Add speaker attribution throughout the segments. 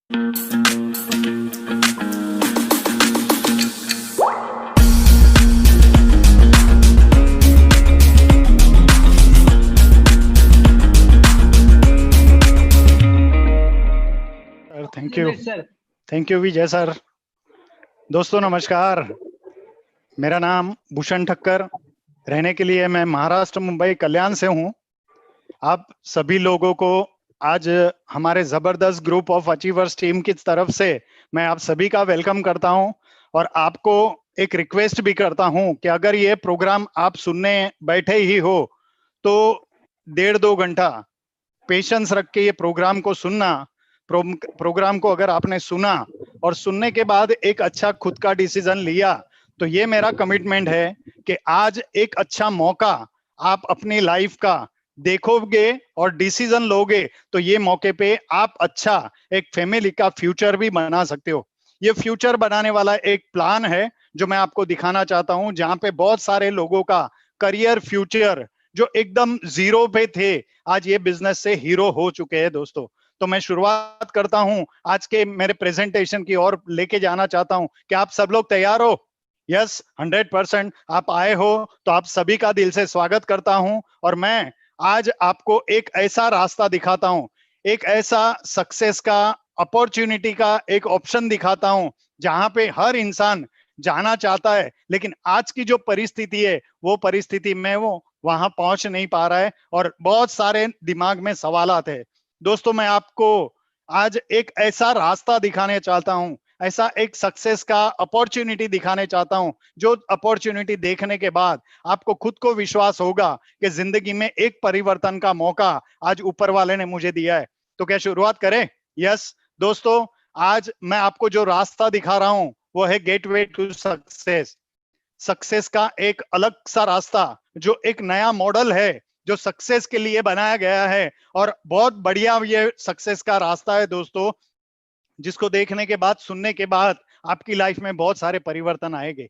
Speaker 1: Thank you Vijay sir. दोस्तों नमस्कार, मेरा नाम भूषण ठक्कर, रहने के लिए मैं महाराष्ट्र मुंबई कल्याण से हूं। आप सभी लोगों को आज हमारे जबरदस्त ग्रुप ऑफ अचीवर्स टीम की तरफ से मैं आप सभी का वेलकम करता हूं और आपको एक रिक्वेस्ट भी करता हूं कि अगर ये प्रोग्राम आप सुनने बैठे ही हो तो 1.5-2 घंटा पेशेंस रख के ये प्रोग्राम को सुनना। प्रोग्राम को अगर आपने सुना और सुनने के बाद एक अच्छा खुद का डिसीजन लिया तो ये मेरा कमिटमेंट है कि आज एक अच्छा मौका आप अपनी लाइफ का देखोगे और डिसीजन लोगे तो ये मौके पे आप अच्छा एक फैमिली का फ्यूचर भी बना सकते हो। ये फ्यूचर बनाने वाला एक प्लान है जो मैं आपको दिखाना चाहता हूं, जहां पे बहुत सारे लोगों का करियर फ्यूचर जो एकदम जीरो पे थे आज ये बिजनेस से हीरो हो चुके हैं। दोस्तों तो मैं शुरुआत करता हूं आज के मेरे प्रेजेंटेशन की और लेके जाना चाहता हूं कि आप सब लोग तैयार हो? यस, 100% आप आए हो तो आप सभी का दिल से स्वागत करता हूं और मैं आज आपको एक ऐसा रास्ता दिखाता हूं, एक ऐसा सक्सेस का अपॉर्चुनिटी का एक ऑप्शन दिखाता हूं जहां पे हर इंसान जाना चाहता है, लेकिन आज की जो परिस्थिति है वो परिस्थिति में वो वहां पहुंच नहीं पा रहा है और बहुत सारे दिमाग में सवालात है। दोस्तों मैं आपको आज एक ऐसा रास्ता दिखाने चाहता हूं, ऐसा एक सक्सेस का अपॉर्चुनिटी दिखाने चाहता हूं जो अपॉर्चुनिटी देखने के बाद आपको खुद को विश्वास होगा कि जिंदगी में एक परिवर्तन का मौका आज ऊपर वाले ने मुझे दिया है। तो क्या शुरुआत करें? यस दोस्तों, आज मैं आपको जो रास्ता दिखा रहा हूं वो है गेटवे टू सक्सेस। सक्सेस का एक अलग सा रास्ता जो एक नया मॉडल है जो सक्सेस के लिए बनाया गया है और बहुत बढ़िया ये सक्सेस का रास्ता है दोस्तों, जिसको देखने के बाद सुनने के बाद आपकी लाइफ में बहुत सारे परिवर्तन आएंगे।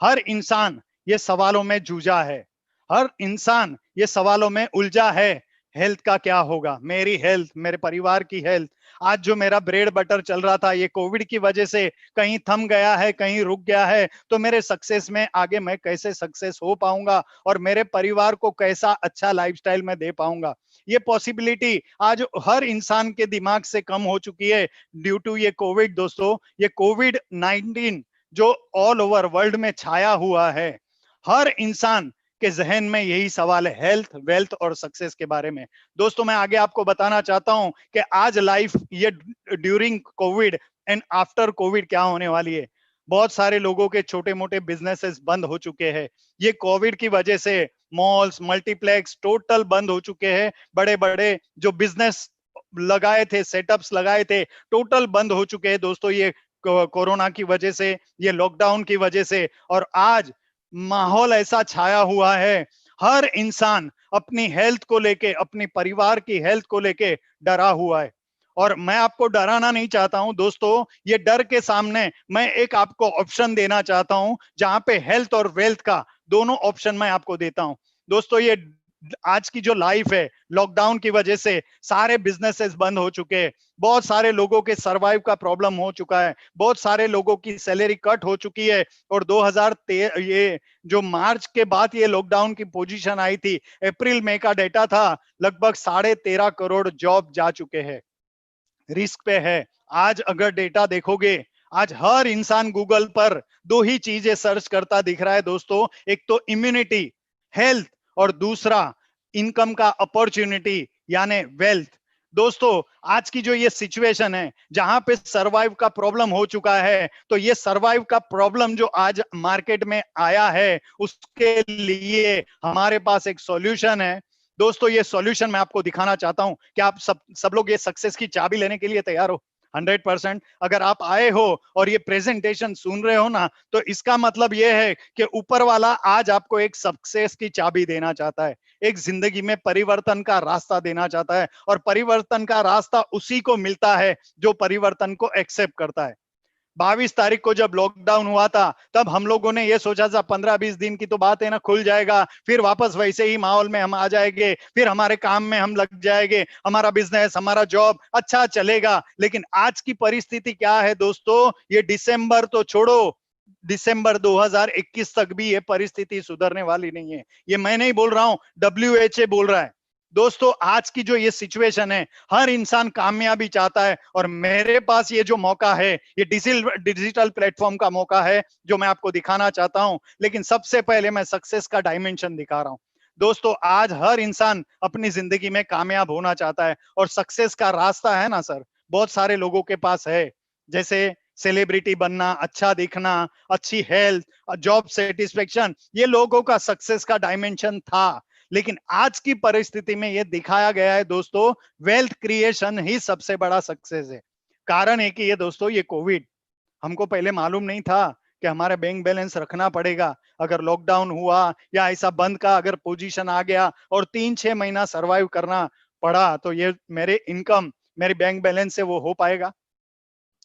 Speaker 1: हर इंसान ये सवालों में जूझा है, हर इंसान ये सवालों में उलझा है। हेल्थ का क्या होगा, मेरी हेल्थ, मेरे परिवार की हेल्थ। आज जो मेरा ब्रेड बटर चल रहा था ये कोविड की वजह से कहीं थम गया है, कहीं रुक गया है, तो मेरे सक्सेस में आगे मैं कैसे सक्सेस हो पाऊंगा और मेरे परिवार को कैसा अच्छा लाइफस्टाइल में दे पाऊंगा। ये पॉसिबिलिटी आज हर इंसान के दिमाग से कम हो चुकी है ड्यू टू ये कोविड। दोस्तों ये कोविड 19 जो ऑल ओवर वर्ल्ड में छाया हुआ है, हर इंसान के जहन में यही सवाल है, हेल्थ, वेल्थ और सक्सेस के बारे में। दोस्तों मैं आगे आपको बताना चाहता हूं कि आज लाइफ ये during Covid and after Covid क्या होने वाली है। बहुत सारे लोगों के छोटे मोटे बिजनेसेस बंद हो चुके हैं। ये कोविड की वजह से मॉल्स, मल्टीप्लेक्स टोटल बंद हो चुके हैं। बड़े बड़े जो बिजनेस लगाए थे, सेटअप्स लगाए थे, टोटल बंद हो चुके हैं दोस्तों, ये कोरोना की वजह से, ये लॉकडाउन की वजह से। और आज माहौल ऐसा छाया हुआ है, हर इंसान अपनी हेल्थ को लेके, अपनी परिवार की हेल्थ को लेके डरा हुआ है। और मैं आपको डराना नहीं चाहता हूं दोस्तों, ये डर के सामने मैं एक आपको ऑप्शन देना चाहता हूं जहां पे हेल्थ और वेल्थ का दोनों ऑप्शन मैं आपको देता हूं। दोस्तों ये आज की जो लाइफ है, लॉकडाउन की वजह से सारे बिजनेसेस बंद हो चुके हैं, बहुत सारे लोगों के सरवाइव का प्रॉब्लम हो चुका है, बहुत सारे लोगों की सैलरी कट हो चुकी है। और 2013 ये जो मार्च के बाद ये लॉकडाउन की पोजीशन आई थी, अप्रैल मई का डेटा था, लगभग 13.5 करोड़ जॉब जा चुके हैं, रिस्क पे है। आज अगर डेटा देखोगे, आज हर इंसान गूगल पर दो ही चीजें सर्च करता दिख रहा है दोस्तों, एक तो इम्यूनिटी, हेल्थ, और दूसरा इनकम का अपॉर्चुनिटी यानी वेल्थ। दोस्तों आज की जो ये सिचुएशन है जहां पे सरवाइव का प्रॉब्लम हो चुका है, तो ये सरवाइव का प्रॉब्लम जो आज मार्केट में आया है उसके लिए हमारे पास एक सॉल्यूशन है। दोस्तों ये सॉल्यूशन मैं आपको दिखाना चाहता हूं कि आप सब लोग ये सक्सेस की चाबी लेने के लिए तैयार हो? 100%। अगर आप आए हो और ये प्रेजेंटेशन सुन रहे हो ना, तो इसका मतलब ये है कि ऊपर वाला आज आपको एक सक्सेस की चाबी देना चाहता है, एक जिंदगी में परिवर्तन का रास्ता देना चाहता है। और परिवर्तन का रास्ता उसी को मिलता है जो परिवर्तन को एक्सेप्ट करता है। 22 तारीख को जब लॉकडाउन हुआ था तब हम लोगों ने ये सोचा था 15-20 दिन की तो बात है ना, खुल जाएगा, फिर वापस वैसे ही माहौल में हम आ जाएंगे, फिर हमारे काम में हम लग जाएंगे, हमारा बिजनेस, हमारा जॉब अच्छा चलेगा। लेकिन आज की परिस्थिति क्या है दोस्तों, ये दिसंबर तो छोड़ो, दिसंबर 2021 तक भी ये परिस्थिति सुधरने वाली नहीं है। ये मैं नहीं बोल रहा हूं, WHO बोल रहा है। दोस्तों आज की जो ये सिचुएशन है, हर इंसान कामयाबी चाहता है, और मेरे पास ये जो मौका है, ये डिजिटल प्लेटफॉर्म का मौका है जो मैं आपको दिखाना चाहता हूं। लेकिन सबसे पहले मैं सक्सेस का डायमेंशन दिखा रहा हूं। दोस्तों आज हर इंसान अपनी जिंदगी में कामयाब होना चाहता है, और सक्सेस का रास्ता है ना सर, बहुत सारे लोगों के पास है। जैसे सेलिब्रिटी बनना, अच्छा दिखना, अच्छी हेल्थ, जॉब सेटिस्फेक्शन, ये लोगों का सक्सेस का डायमेंशन था। लेकिन आज की परिस्थिति में यह दिखाया गया है दोस्तों, वेल्थ क्रिएशन ही सबसे बड़ा सक्सेस है। कारण है कि ये दोस्तों, ये कोविड, हमको पहले मालूम नहीं था कि हमारा बैंक बैलेंस रखना पड़ेगा। अगर लॉकडाउन हुआ या ऐसा बंद का अगर पोजीशन आ गया और 3-6 महीना सरवाइव करना पड़ा, तो ये मेरे इनकम, मेरे बैंक बैलेंस से वो हो पाएगा?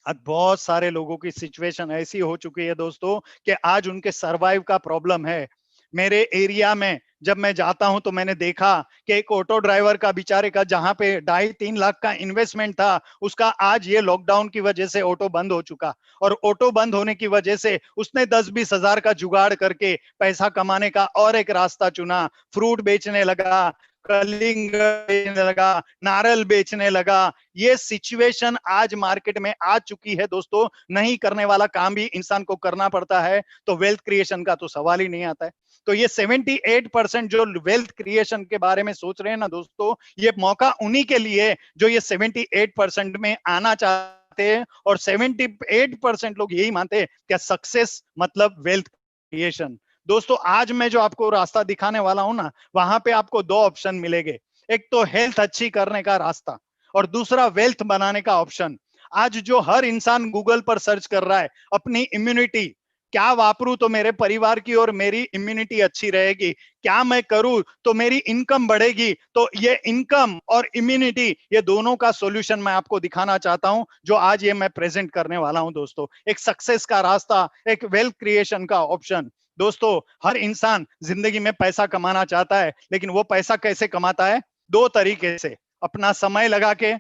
Speaker 1: आज बहुत सारे लोगों की सिचुएशन ऐसी हो चुकी है दोस्तों कि आज उनके सरवाइव का प्रॉब्लम है। मेरे एरिया में जब मैं जाता हूं तो मैंने देखा कि एक ऑटो ड्राइवर का, बेचारे का, जहां पे 2.5-3 लाख का इन्वेस्टमेंट था, उसका आज ये लॉकडाउन की वजह से ऑटो बंद हो चुका। और ऑटो बंद होने की वजह से उसने 10-20 हजार का जुगाड़ करके पैसा कमाने का और एक रास्ता चुना। फ्रूट बेचने लगा, कलिंग बेचने लगा, नारियल बेचने लगा। ये सिचुएशन आज मार्केट में आ चुकी है दोस्तों। नहीं करने वाला काम भी इंसान को करना पड़ता है, तो वेल्थ क्रिएशन का तो सवाल ही नहीं आता है। तो ये 78% जो वेल्थ क्रिएशन के बारे में सोच रहे हैं ना दोस्तों, ये मौका उन्हीं के लिए जो ये 78% में आना चाहते हैं। और 78% लोग यही मानते हैं कि सक्सेस मतलब वेल्थ क्रिएशन। दोस्तों आज मैं जो आपको रास्ता दिखाने वाला हूं ना, वहां पे आपको दो ऑप्शन मिलेंगे। एक तो हेल्थ अच्छी करने का रास्ता, और दूसरा वेल्थ बनाने का ऑप्शन। आज जो हर इंसान गूगल पर सर्च कर रहा है अपनी इम्यूनिटी, क्या वापरूं तो मेरे परिवार की और मेरी इम्यूनिटी अच्छी रहेगी, क्या मैं करूं तो मेरी इनकम बढ़ेगी, तो ये इनकम और इम्यूनिटी, ये दोनों का सॉल्यूशन मैं आपको दिखाना चाहता हूं, जो आज ये मैं प्रेजेंट करने वाला हूं दोस्तों। एक सक्सेस का रास्ता, एक वेल्थ क्रिएशन का ऑप्शन। दोस्तों हर इंसान जिंदगी में पैसा कमाना चाहता है, लेकिन वो पैसा कैसे कमाता है? दो तरीके से, अपना समय लगा के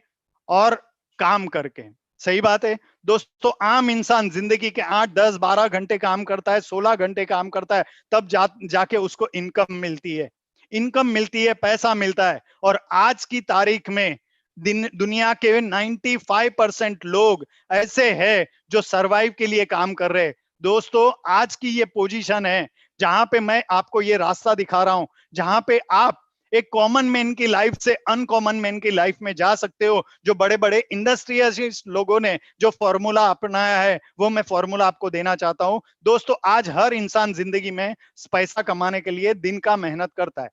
Speaker 1: और काम करके। सही बात है दोस्तों। आम इंसान जिंदगी के 8, 10, 12 घंटे काम करता है, 16 घंटे काम करता है, तब जाके उसको इनकम मिलती है। इनकम मिलती है, पैसा मिलता है। और आज की तारीख में दुनिया के 95% लोग ऐसे हैं जो सरवाइव के लिए काम कर रहे हैं। दोस्तों आज की ये पोजीशन है जहां पे मैं आपको ये रास्ता दिखा रहा हूं, जहां पे आप एक कॉमन मैन की लाइफ से अनकॉमन मैन की लाइफ में जा सकते हो। जो बड़े बड़े इंडस्ट्रियलिस्ट लोगों ने जो फॉर्मूला अपनाया है, वो मैं फॉर्मूला आपको देना चाहता हूं। दोस्तों आज हर इंसान जिंदगी में पैसा कमाने के लिए दिन का मेहनत करता है।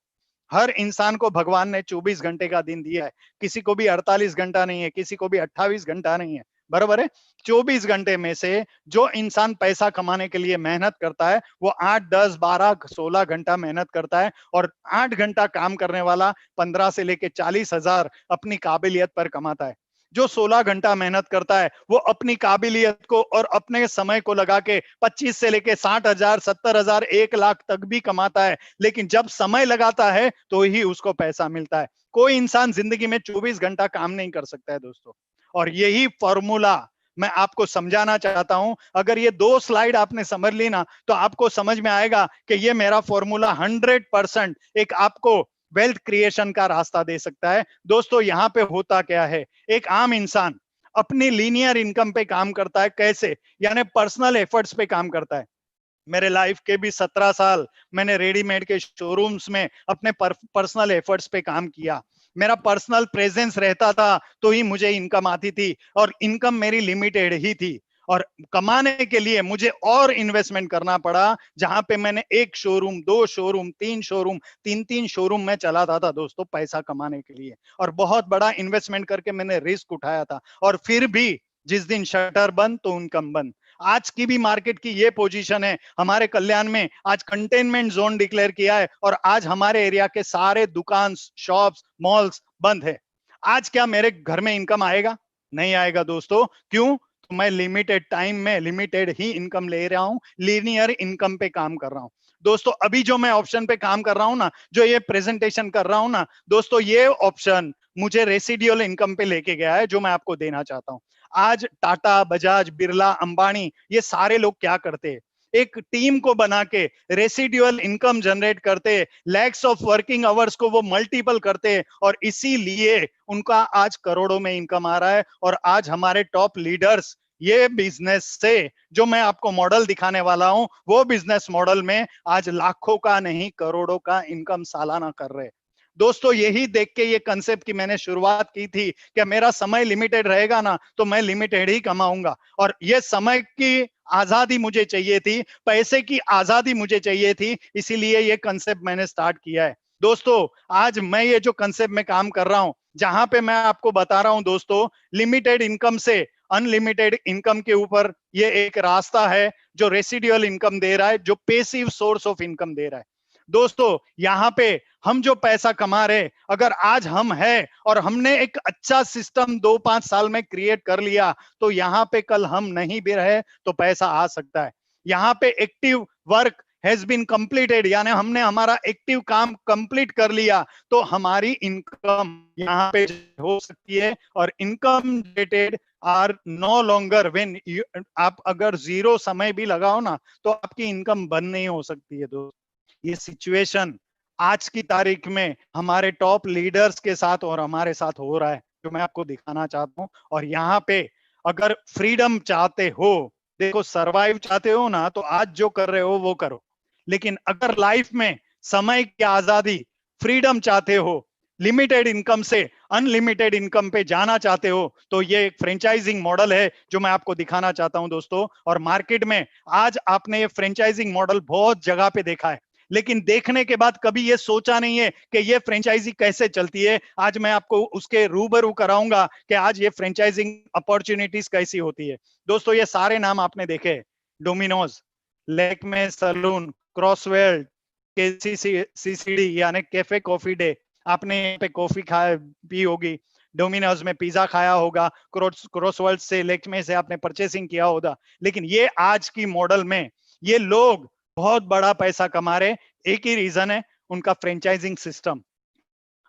Speaker 1: हर इंसान को भगवान ने 24 घंटे का दिन दिया है, किसी को भी 48 घंटा नहीं है, किसी को भी 28 घंटा नहीं है, बराबर है। 24 घंटे में से जो इंसान पैसा कमाने के लिए मेहनत करता है, वो 8, 10, 12, 16 घंटा मेहनत करता है। और 8 घंटा काम करने वाला 15 से लेके 40 हजार अपनी काबिलियत पर कमाता है। जो 16 घंटा मेहनत करता है, वो अपनी काबिलियत को और अपने समय को लगा के 25 से लेके 60 हजार, 70 हजार, 1 लाख तक भी कमाता है। लेकिन जब समय लगाता है तो ही उसको पैसा मिलता है। कोई इंसान जिंदगी में 24 घंटा काम नहीं कर सकता है दोस्तों। और यही फॉर्मूला मैं आपको समझाना चाहता हूं। अगर ये दो स्लाइड आपने समझ ली ना, तो आपको समझ में आएगा कि ये मेरा फॉर्मूला 100% एक आपको वेल्थ क्रिएशन का रास्ता दे सकता है। दोस्तों यहां पे होता क्या है, एक आम इंसान अपनी लीनियर इनकम पे काम करता है। कैसे? यानी पर्सनल एफर्ट्स पे काम करता है। मेरे लाइफ के भी 17 साल मैंने रेडीमेड के शोरूम्स में अपने पर्सनल एफर्ट्स पे काम किया। मेरा पर्सनल प्रेजेंस रहता था तो ही मुझे इनकम आती थी, और इनकम मेरी लिमिटेड ही थी। और कमाने के लिए मुझे और इन्वेस्टमेंट करना पड़ा, जहां पे मैंने एक शोरूम, दो शोरूम, तीन शोरूम, तीन शोरूम में चलाता था दोस्तों पैसा कमाने के लिए। और बहुत बड़ा इन्वेस्टमेंट करके मैंने रिस्क उठाया था। और फिर भी जिस दिन शटर बंद तो इनकम बंद। आज की भी मार्केट की ये पोजीशन है। हमारे कल्याण में आज कंटेनमेंट जोन डिक्लेयर किया है, और आज हमारे एरिया के सारे दुकान, शॉप्स, मॉल्स बंद है। आज क्या मेरे घर में इनकम आएगा? नहीं आएगा दोस्तों। क्यों? मैं लिमिटेड टाइम में लिमिटेड ही इनकम ले रहा हूं, लीनियर इनकम पे काम कर रहा हूं। दोस्तों अभी जो मैं ऑप्शन पे काम कर रहा हूं ना, जो ये प्रेजेंटेशन कर रहा हूं ना दोस्तों, ये ऑप्शन मुझे रेसिडुअल इनकम पे लेके गया है, जो मैं आपको देना चाहता हूं। आज टाटा, बजाज, बिरला, अंबानी, ये सारे लोग क्या करते हैं, एक टीम को बना के रेसिडुअल इनकम जनरेट करते, लैक्स ऑफ वर्किंग आवर्स को वो मल्टीपल करते, और इसीलिए उनका आज करोड़ों में इनकम आ रहा है। और आज हमारे टॉप लीडर्स ये बिजनेस से, जो मैं आपको मॉडल दिखाने वाला हूं, वो बिजनेस मॉडल में आज लाखों का नहीं करोड़ों का इनकम सालाना कर रहे। दोस्तों यही देख के ये कंसेप्ट की मैंने शुरुआत की थी कि मेरा समय लिमिटेड रहेगा ना, तो मैं लिमिटेड ही कमाऊंगा, और ये समय की आजादी मुझे चाहिए थी, पैसे की आजादी मुझे चाहिए थी, इसीलिए ये कंसेप्ट मैंने स्टार्ट किया है। दोस्तों आज मैं ये जो कंसेप्ट में काम कर रहा हूं, जहां पे मैं आपको बता रहा हूं दोस्तों, लिमिटेड इनकम से अनलिमिटेड इनकम के ऊपर ये एक रास्ता है जो रेसिडुअल इनकम दे रहा है, जो पैसिव सोर्स ऑफ इनकम दे रहा है। दोस्तों यहाँ पे हम जो पैसा कमा रहे, अगर आज हम है और हमने एक अच्छा सिस्टम 2-5 साल में क्रिएट कर लिया, तो यहाँ पे कल हम नहीं भी रहे तो पैसा आ सकता है। यहाँ पे active work has been completed, यानी हमने हमारा एक्टिव काम कंप्लीट कर लिया, तो हमारी इनकम यहाँ पे हो सकती है। और income generated are no longer when आप अगर जीरो समय भी लगाओ ना, तो आपकी इनकम बंद नहीं हो सकती है दोस्तों। ये सिचुएशन आज की तारीख में हमारे टॉप लीडर्स के साथ और हमारे साथ हो रहा है, जो मैं आपको दिखाना चाहता हूं। और यहाँ पे अगर फ्रीडम चाहते हो, देखो सरवाइव चाहते हो ना, तो आज जो कर रहे हो वो करो, लेकिन अगर लाइफ में समय की आजादी, फ्रीडम चाहते हो, लिमिटेड इनकम से अनलिमिटेड इनकम पे जाना चाहते हो, तो ये एक फ्रेंचाइजिंग मॉडल है जो मैं आपको दिखाना चाहता हूं दोस्तों। और मार्केट में आज आपने ये फ्रेंचाइजिंग मॉडल बहुत जगह पे देखा है, लेकिन देखने के बाद कभी ये सोचा नहीं है कि ये फ्रेंचाइजी कैसे चलती है। आज मैं आपको उसके रूबरू कराऊंगा कि आज ये फ्रेंचाइजिंग अपॉर्चुनिटीज कैसी होती है। दोस्तों ये सारे नाम आपने देखे, डोमिनोज, लेकमे सलून, क्रॉसवेल, केसीसीडी यानी कैफे कॉफी डे, आपने यहाँ पे कॉफी खाया पी होगी, डोमिनोज में पिज्जा खाया होगा, क्रॉसवर्ल्ड से, लेकमे से आपने परचेसिंग किया होगा। लेकिन ये आज की मॉडल में ये लोग बहुत बड़ा पैसा कमा रहे, एक ही रीजन है, उनका फ्रेंचाइजिंग सिस्टम।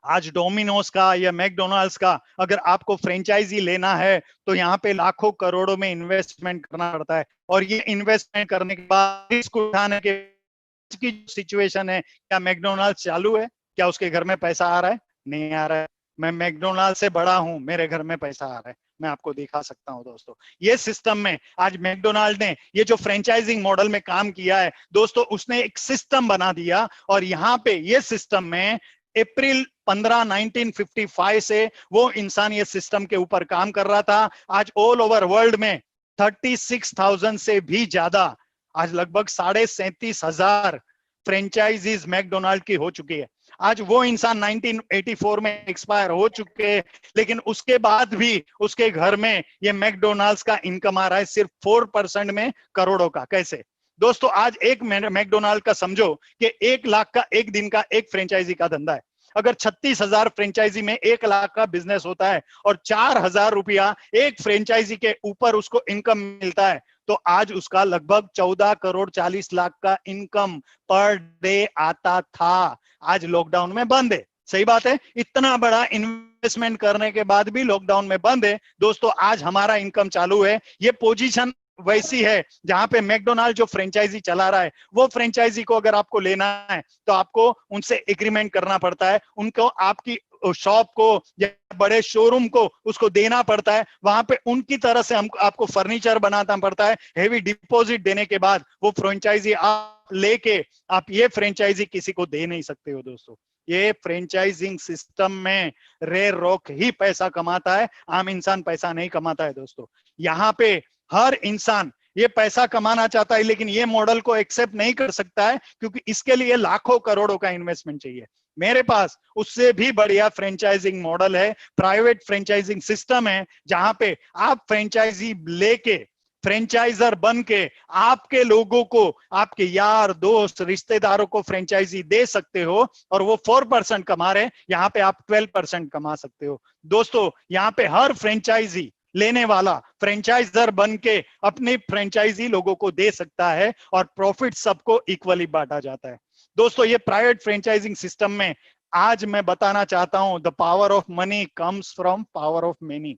Speaker 1: आज डोमिनोज का या मैकडोनाल्ड्स का अगर आपको फ्रेंचाइजी लेना है, तो यहाँ पे लाखों करोड़ों में इन्वेस्टमेंट करना पड़ता है। और ये इन्वेस्टमेंट करने के बाद रिस्क उठाने के की सिचुएशन है, क्या मैकडोनाल्ड्स चालू है, क्या उसके घर में पैसा आ रहा है? नहीं आ रहा है। मैं मैकडोनाल्ड से बड़ा हूं, मेरे घर में पैसा आ रहा है, मैं आपको दिखा सकता हूं दोस्तों। ये सिस्टम में आज मैकडोनाल्ड ने ये जो फ्रेंचाइजिंग मॉडल में काम किया है दोस्तों, उसने एक सिस्टम बना दिया। और यहाँ पे ये सिस्टम में अप्रैल 15 1955 से वो इंसान ये सिस्टम के ऊपर काम कर रहा था। आज ऑल ओवर वर्ल्ड में 36,000 से भी ज्यादा, आज लगभग 37,500 फ्रेंचाइजीज मैकडोनाल्ड की हो चुकी है। आज वो इंसान 1984 में एक्सपायर हो चुके हैं, लेकिन उसके बाद भी उसके घर में ये मैकडोनाल्ड्स का इनकम आ रहा है सिर्फ 4% में करोड़ों का। कैसे दोस्तों? आज एक मैकडोनाल्ड का समझो कि 1 लाख का एक दिन का एक फ्रेंचाइजी का धंधा है। अगर 36,000 फ्रेंचाइजी में 1 लाख का बिजनेस होता है और 4,000 रुपया एक फ्रेंचाइजी के ऊपर उसको इनकम मिलता है, तो आज उसका लगभग 14 करोड़ 40 लाख का इनकम पर डे आता था। आज लॉकडाउन में बंद है, सही बात है, इतना बड़ा इन्वेस्टमेंट करने के बाद भी लॉकडाउन में बंद है। दोस्तों आज हमारा इनकम चालू है। ये पोजीशन वैसी है जहां पे मैकडोनाल्ड जो फ्रेंचाइजी चला रहा है, वो फ्रेंचाइजी को अगर आपको लेना है तो आपको उनसे एग्रीमेंट करना पड़ता है, उनको आपकी शॉप को या बड़े शोरूम को उसको देना पड़ता है। वहां पे उनकी तरह से हमको आपको फर्नीचर बनाना पड़ता है। हेवी डिपॉजिट देने के बाद वो फ्रेंचाइजी आप लेके आप ये फ्रेंचाइजी किसी को दे नहीं सकते हो दोस्तों। ये फ्रेंचाइजिंग सिस्टम में रेयर रॉक ही पैसा कमाता है, आम इंसान पैसा नहीं कमाता है दोस्तों। यहाँ पे हर इंसान ये पैसा कमाना चाहता है, लेकिन ये मॉडल को एक्सेप्ट नहीं कर सकता है, क्योंकि इसके लिए लाखों करोड़ों का इन्वेस्टमेंट चाहिए। मेरे पास उससे भी बढ़िया फ्रेंचाइजिंग मॉडल है, प्राइवेट फ्रेंचाइजिंग सिस्टम है, जहां पे आप फ्रेंचाइजी लेके फ्रेंचाइजर बन के आपके लोगों को, आपके यार दोस्त रिश्तेदारों को फ्रेंचाइजी दे सकते हो, और वो 4% कमा रहे, यहाँ पे आप 12% कमा सकते हो दोस्तों। यहाँ पे हर फ्रेंचाइजी लेने वाला फ्रेंचाइजर बन के अपने फ्रेंचाइजी लोगों को दे सकता है और प्रॉफिट सबको इक्वली बांटा जाता है। दोस्तों ये प्राइवेट फ्रेंचाइजिंग सिस्टम में आज मैं बताना चाहता हूं, the power of money comes from power of many.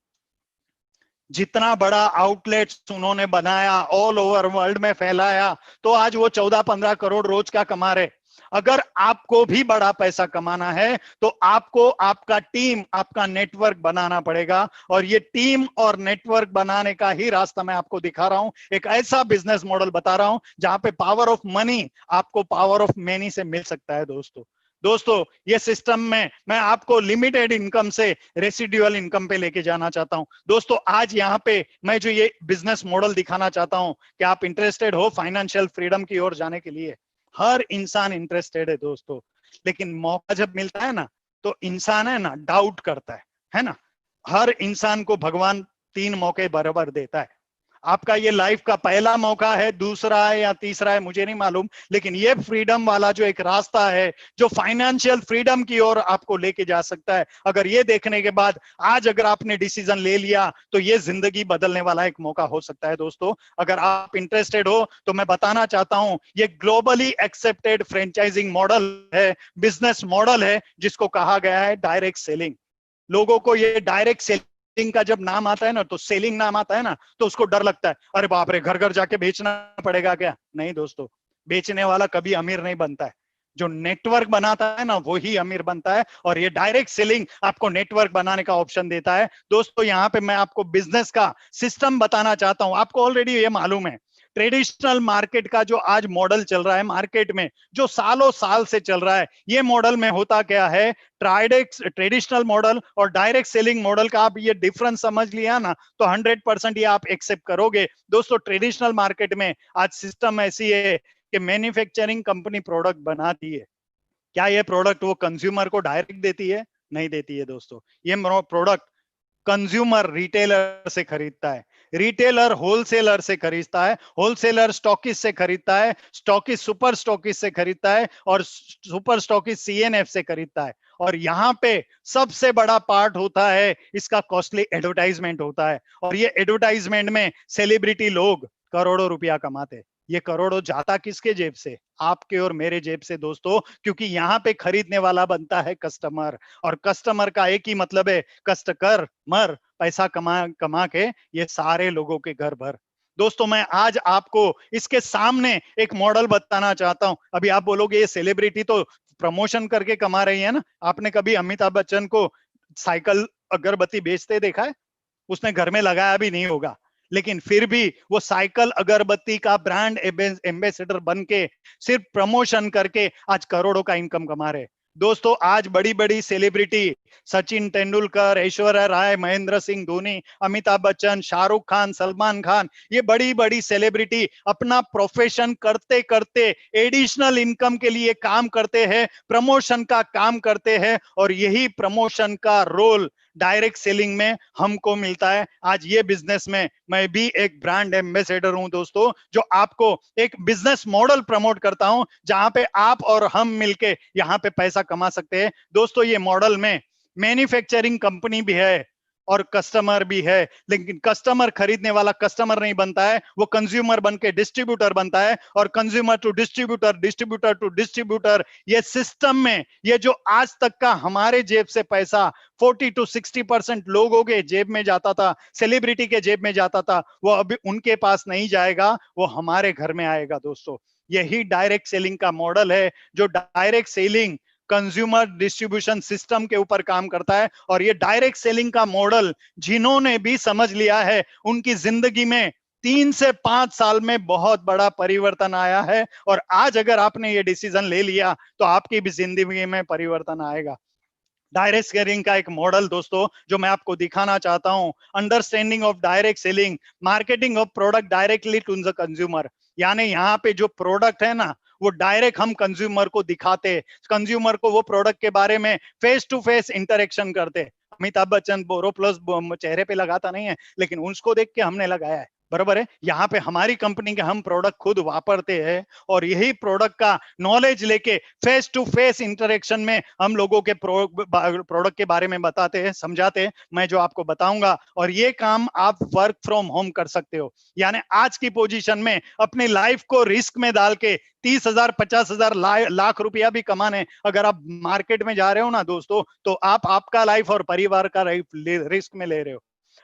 Speaker 1: जितना बड़ा आउटलेट्स उन्होंने बनाया, ऑल ओवर वर्ल्ड में फैलाया, तो आज वो 14-15 करोड़ रोज का कमा रहे। अगर आपको भी बड़ा पैसा कमाना है तो आपको आपका टीम, आपका नेटवर्क बनाना पड़ेगा, और ये टीम और नेटवर्क बनाने का ही रास्ता मैं आपको दिखा रहा हूं। एक ऐसा बिजनेस मॉडल बता रहा हूं जहां पे पावर ऑफ मनी आपको पावर ऑफ मेनी से मिल सकता है। दोस्तों ये सिस्टम में मैं आपको लिमिटेड इनकम से रेसिडुअल इनकम पे लेके जाना चाहता हूं। दोस्तों आज यहाँ पे मैं जो ये बिजनेस मॉडल दिखाना चाहता हूं कि आप इंटरेस्टेड हो फाइनेंशियल फ्रीडम की ओर जाने के लिए। हर इंसान इंटरेस्टेड है दोस्तों, लेकिन मौका जब मिलता है ना तो इंसान है ना डाउट करता है ना। हर इंसान को भगवान 3 मौके बराबर देता है। आपका ये लाइफ का पहला मौका है, दूसरा है या तीसरा है मुझे नहीं मालूम, लेकिन ये फ्रीडम वाला जो एक रास्ता है जो फाइनेंशियल फ्रीडम की ओर आपको लेके जा सकता है, अगर ये देखने के बाद आज अगर आपने डिसीजन ले लिया तो ये जिंदगी बदलने वाला एक मौका हो सकता है। दोस्तों अगर आप इंटरेस्टेड हो तो मैं बताना चाहता हूं, ये ग्लोबली एक्सेप्टेड फ्रेंचाइजिंग मॉडल है, बिजनेस मॉडल है, जिसको कहा गया है डायरेक्ट सेलिंग। लोगों को ये डायरेक्ट सेलिंग का जब नाम आता है ना, तो सेलिंग नाम आता है ना, तो उसको डर लगता है, अरे बाप रे घर घर जाके बेचना पड़ेगा क्या। नहीं दोस्तों, बेचने वाला कभी अमीर नहीं बनता है, जो नेटवर्क बनाता है ना वही अमीर बनता है, और ये डायरेक्ट सेलिंग आपको नेटवर्क बनाने का ऑप्शन देता है। दोस्तों यहाँ पे मैं आपको बिजनेस का सिस्टम बताना चाहता हूं। आपको ऑलरेडी ये मालूम है, ट्रेडिशनल मार्केट का जो आज मॉडल चल रहा है मार्केट में, जो सालों साल से चल रहा है, ये मॉडल में होता क्या है, ट्रेडिशनल मॉडल और डायरेक्ट सेलिंग मॉडल का आप ये डिफरेंस समझ लिया ना तो 100% ये आप एक्सेप्ट करोगे। दोस्तों ट्रेडिशनल मार्केट में आज सिस्टम ऐसी है कि मैन्युफैक्चरिंग कंपनी प्रोडक्ट बनाती है, क्या ये प्रोडक्ट वो कंज्यूमर को डायरेक्ट देती है? नहीं देती है दोस्तों। ये प्रोडक्ट कंज्यूमर रिटेलर से खरीदता है, रिटेलर होलसेलर से खरीदता है, होलसेलर स्टॉकिस्ट से खरीदता है, स्टॉकिस्ट सुपर स्टॉकिस्ट से खरीदता है, और सुपर स्टॉकिस्ट सीएनएफ से खरीदता है। और यहाँ पे सबसे बड़ा पार्ट होता है इसका कॉस्टली एडवर्टाइजमेंट होता है, और ये एडवर्टाइजमेंट में सेलिब्रिटी लोग करोड़ों रुपया कमाते हैं। ये करोड़ों जाता किसके जेब से? आपके और मेरे जेब से दोस्तों, क्योंकि यहाँ पे खरीदने वाला बनता है कस्टमर, और कस्टमर का एक ही मतलब है, कष्ट कर मर, पैसा कमा कमा के ये सारे लोगों के घर भर। दोस्तों मैं आज आपको इसके सामने एक मॉडल बताना चाहता हूं। अभी आप बोलोगे ये सेलिब्रिटी तो प्रमोशन करके कमा रही है ना। आपने कभी अमिताभ बच्चन को साइकिल अगरबत्ती बेचते देखा है? उसने घर में लगाया भी नहीं होगा, लेकिन फिर भी वो साइकिल अगरबत्ती का ब्रांड एम्बेसडर बन के सिर्फ प्रमोशन करके आज करोड़ों का इनकम कमा रहे। दोस्तों आज बड़ी बड़ी सेलिब्रिटी सचिन तेंदुलकर, ऐश्वर्या राय, महेंद्र सिंह धोनी, अमिताभ बच्चन, शाहरुख खान, सलमान खान, ये बड़ी बड़ी सेलिब्रिटी अपना प्रोफेशन करते करते एडिशनल इनकम के लिए काम करते हैं, प्रमोशन का काम करते हैं, और यही प्रमोशन का रोल डायरेक्ट सेलिंग में हमको मिलता है। आज ये बिजनेस में मैं भी एक ब्रांड एम्बेसडर हूं दोस्तों, जो आपको एक बिजनेस मॉडल प्रमोट करता हूं जहां पे आप और हम मिलके यहां पे पैसा कमा सकते हैं। दोस्तों ये मॉडल में मैन्युफैक्चरिंग कंपनी भी है और कस्टमर भी है, लेकिन कस्टमर खरीदने वाला कस्टमर नहीं बनता है, वो कंज्यूमर बन के डिस्ट्रीब्यूटर बनता है, और consumer to distributor, distributor to distributor. ये सिस्टम में ये जो आज तक का हमारे जेब से पैसा 40 to 60% लोगों के जेब में जाता था, सेलिब्रिटी के जेब में जाता था, वो अभी उनके पास नहीं जाएगा, वो हमारे घर में आएगा। दोस्तों यही डायरेक्ट सेलिंग का मॉडल है, जो direct selling consumer distribution system के ऊपर काम करता है। और ये डायरेक्ट सेलिंग का मॉडल जिन्होंने भी समझ लिया है, उनकी जिंदगी में 3 से 5 साल में बहुत बड़ा परिवर्तन आया है, और आज अगर आपने ये डिसीजन ले लिया तो आपकी भी जिंदगी में परिवर्तन आएगा। डायरेक्ट सेलिंग का एक मॉडल दोस्तों जो मैं आपको दिखाना चाहता हूं, understanding of direct selling, marketing of product directly to the consumer. यानी यहाँ पे जो प्रोडक्ट है ना वो डायरेक्ट हम कंज्यूमर को दिखाते, कंज्यूमर को वो प्रोडक्ट के बारे में फेस टू फेस इंटरेक्शन करते। अमिताभ बच्चन बोरो प्लस चेहरे पे लगाता नहीं है, लेकिन उसको देख के हमने लगाया है। बराबर है। यहाँ पे हमारी कंपनी के हम प्रोडक्ट खुद वापरते हैं और यही प्रोडक्ट का नॉलेज लेके फेस टू फेस इंटरेक्शन में हम लोगों के प्रोडक्ट के बारे में बताते हैं, समझाते हैं, मैं जो आपको बताऊंगा। और ये काम आप वर्क फ्रॉम होम कर सकते हो। यानी आज की पोजीशन में अपनी लाइफ को रिस्क में डाल के 30,000 50,000 लाख रुपया भी कमाने अगर आप मार्केट में जा रहे हो ना दोस्तों, तो आप आपका लाइफ और परिवार का रिस्क में ले रहे हो।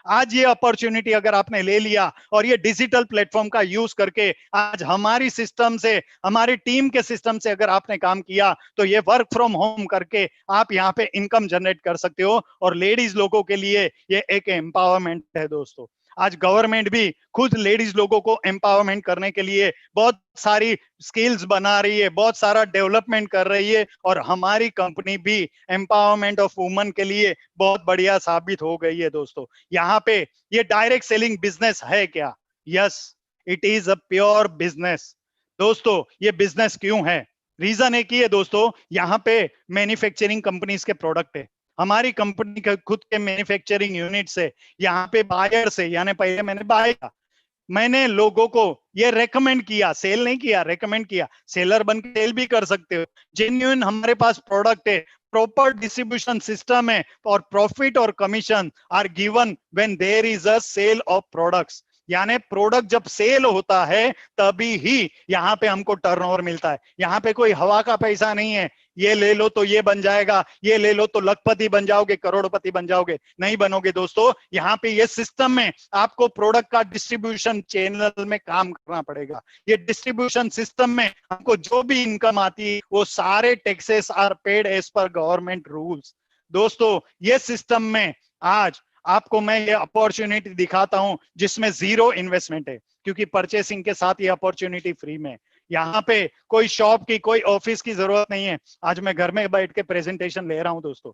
Speaker 1: आज ये अपॉर्चुनिटी अगर आपने ले लिया और ये डिजिटल प्लेटफॉर्म का यूज करके आज हमारी सिस्टम से, हमारी टीम के सिस्टम से अगर आपने काम किया, तो ये वर्क फ्रॉम होम करके आप यहाँ पे इनकम जनरेट कर सकते हो। और लेडीज लोगों के लिए ये एक एम्पावरमेंट है दोस्तों। आज गवर्नमेंट भी खुद लेडीज लोगों को एम्पावरमेंट करने के लिए बहुत सारी स्किल्स बना रही है, बहुत सारा डेवलपमेंट कर रही है। और हमारी कंपनी भी एम्पावरमेंट ऑफ वुमेन के लिए बहुत बढ़िया साबित हो गई है दोस्तों। यहाँ पे ये डायरेक्ट सेलिंग बिजनेस है क्या? Yes, it is a pure business. दोस्तों ये बिजनेस क्यों है? रीजन एक ही है दोस्तों, यहाँ पे मैन्युफैक्चरिंग कंपनीज के प्रोडक्ट है। हमारी कंपनी का खुद के मैन्युफैक्चरिंग यूनिट से, यहाँ पे बायर से, यानी पहले मैंने बाय किया, मैंने लोगों को ये रेकमेंड किया, सेल नहीं किया, रेकमेंड किया। सेलर बन के सेल भी कर सकते हो। जेन्युइन हमारे पास प्रोडक्ट है, प्रॉपर डिस्ट्रीब्यूशन सिस्टम है, और प्रॉफिट और commission are given when there is a sale of products. यानी प्रोडक्ट जब सेल होता है तभी ही यहाँ पे हमको टर्नओवर मिलता है। यहाँ पे कोई हवा का पैसा नहीं है, ये ले लो तो ये बन जाएगा, ये ले लो तो लखपति बन जाओगे, करोड़पति बन जाओगे, नहीं बनोगे दोस्तों। यहाँ पे ये सिस्टम में आपको प्रोडक्ट का डिस्ट्रीब्यूशन चैनल में काम करना पड़ेगा। ये डिस्ट्रीब्यूशन सिस्टम में हमको जो भी इनकम आती है वो सारे taxes are paid as per government rules. दोस्तों ये सिस्टम में आज आपको मैं ये अपॉर्चुनिटी दिखाता हूं जिसमें जीरो इन्वेस्टमेंट है, क्योंकि परचेसिंग के साथ ये अपॉर्चुनिटी फ्री में। यहाँ पे कोई शॉप की, कोई ऑफिस की जरूरत नहीं है। आज मैं घर में बैठ के प्रेजेंटेशन ले रहा हूं दोस्तों,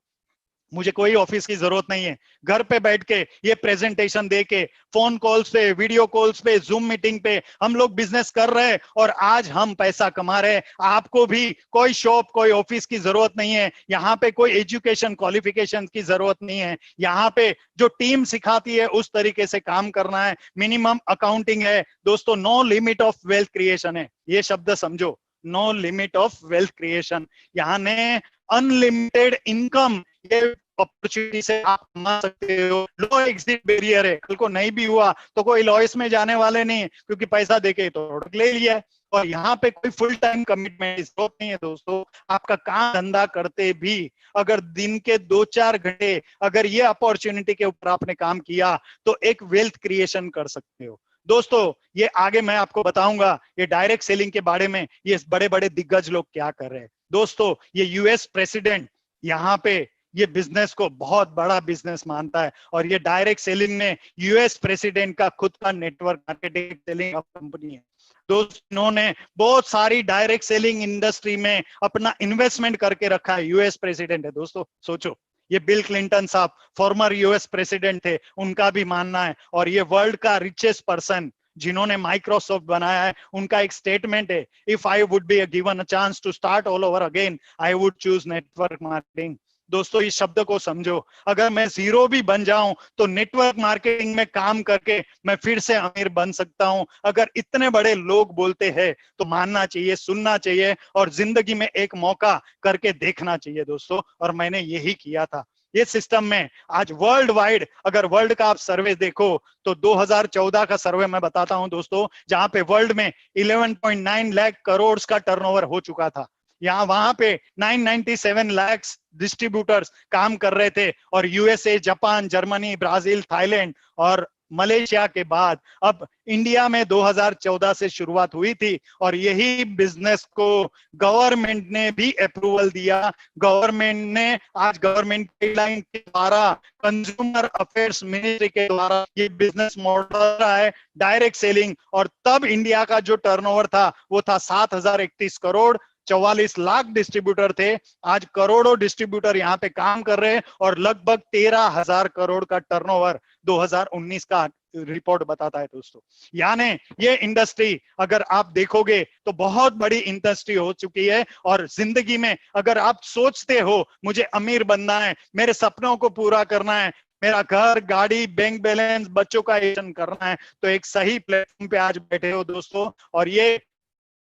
Speaker 1: मुझे कोई ऑफिस की जरूरत नहीं है। घर पे बैठ के ये प्रेजेंटेशन दे के, फोन कॉल्स पे, वीडियो कॉल्स पे, जूम मीटिंग पे हम लोग बिजनेस कर रहे हैं और आज हम पैसा कमा रहे हैं। आपको भी कोई शॉप, कोई ऑफिस की जरूरत नहीं है। यहाँ पे कोई एजुकेशन क्वालिफिकेशन की जरूरत नहीं है। यहाँ पे जो टीम सिखाती है उस तरीके से काम करना है। मिनिमम अकाउंटिंग है दोस्तों। No limit of wealth creation है, ये शब्द समझो, no limit of wealth creation. यहाँ ने अनलिमिटेड इनकम, ये अपॉर्चुनिटी से आप कमा सकते हो। लो एग्जिट बैरियर है, कल को नहीं भी हुआ तो कोई लॉस में जाने वाले नहीं है, क्योंकि पैसा देके तो प्रोडक्ट ले लिया है। और यहाँ पे कोई फुल टाइम कमिटमेंट जरूरत नहीं है दोस्तों। आपका काम धंधा करते भी अगर दिन के 2-4 घंटे अगर ये अपॉर्चुनिटी के ऊपर आपने काम किया तो एक वेल्थ क्रिएशन कर सकते हो दोस्तों। ये आगे मैं आपको बताऊंगा ये डायरेक्ट सेलिंग के बारे में, ये बड़े बड़े दिग्गज लोग क्या कर रहे हैं दोस्तों। ये यूएस प्रेसिडेंट यहाँ पे ये बिजनेस को बहुत बड़ा बिजनेस मानता है, और ये डायरेक्ट सेलिंग में यूएस प्रेसिडेंट का खुद का नेटवर्क मार्केटिंग सेलिंग कंपनी है दोस्तों। इन्होंने बहुत सारी डायरेक्ट सेलिंग इंडस्ट्री में अपना इन्वेस्टमेंट करके रखा है। यूएस प्रेसिडेंट है दोस्तों, सोचो, ये बिल क्लिंटन साहब फॉर्मर यूएस प्रेसिडेंट थे, उनका भी मानना है। और ये वर्ल्ड का रिचेस्ट पर्सन जिन्होंने माइक्रोसॉफ्ट बनाया है, उनका एक स्टेटमेंट है, if I would be given a chance to start all over again I would choose network marketing. दोस्तों इस शब्द को समझो, अगर मैं जीरो भी बन जाऊं तो नेटवर्क मार्केटिंग में काम करके मैं फिर से अमीर बन सकता हूं। अगर इतने बड़े लोग बोलते हैं तो मानना चाहिए, सुनना चाहिए, और जिंदगी में एक मौका करके देखना चाहिए दोस्तों। और मैंने यही किया था। ये सिस्टम में आज वर्ल्ड वाइड, अगर वर्ल्ड का आप सर्वे देखो तो 2014 का सर्वे मैं बताता हूं दोस्तों, जहां पे वर्ल्ड में 11.9 लाख करोड़ का टर्नओवर हो चुका था। यहाँ वहां पे 997 लाख डिस्ट्रीब्यूटर्स काम कर रहे थे। और USA, Japan, Germany, Brazil, Thailand और मलेशिया के बाद अब इंडिया में 2014 से शुरुआत हुई थी। और यही बिजनेस को गवर्नमेंट ने भी अप्रूवल दिया। गवर्नमेंट ने आज गवर्नमेंट गाइडलाइन के द्वारा, कंज्यूमर अफेयर्स मिनिस्ट्री के द्वारा ये बिजनेस मॉडल है डायरेक्ट सेलिंग। और तब इंडिया का जो टर्नओवर था वो था 7,031 करोड़, 44 लाख डिस्ट्रीब्यूटर थे। आज करोड़ों डिस्ट्रीब्यूटर यहाँ पे काम कर रहे हैं और लगभग 13,000 करोड़ का टर्नओवर 2019 का रिपोर्ट बताता है दोस्तों। यानी ये इंडस्ट्री अगर आप देखोगे तो बहुत बड़ी इंडस्ट्री हो चुकी है। और जिंदगी में अगर आप सोचते हो मुझे अमीर बनना है, मेरे सपनों को पूरा करना है, मेरा घर, गाड़ी, बैंक बैलेंस, बच्चों का एजुकेशन करना है, तो एक सही प्लेटफॉर्म पे आज बैठे हो दोस्तों। और ये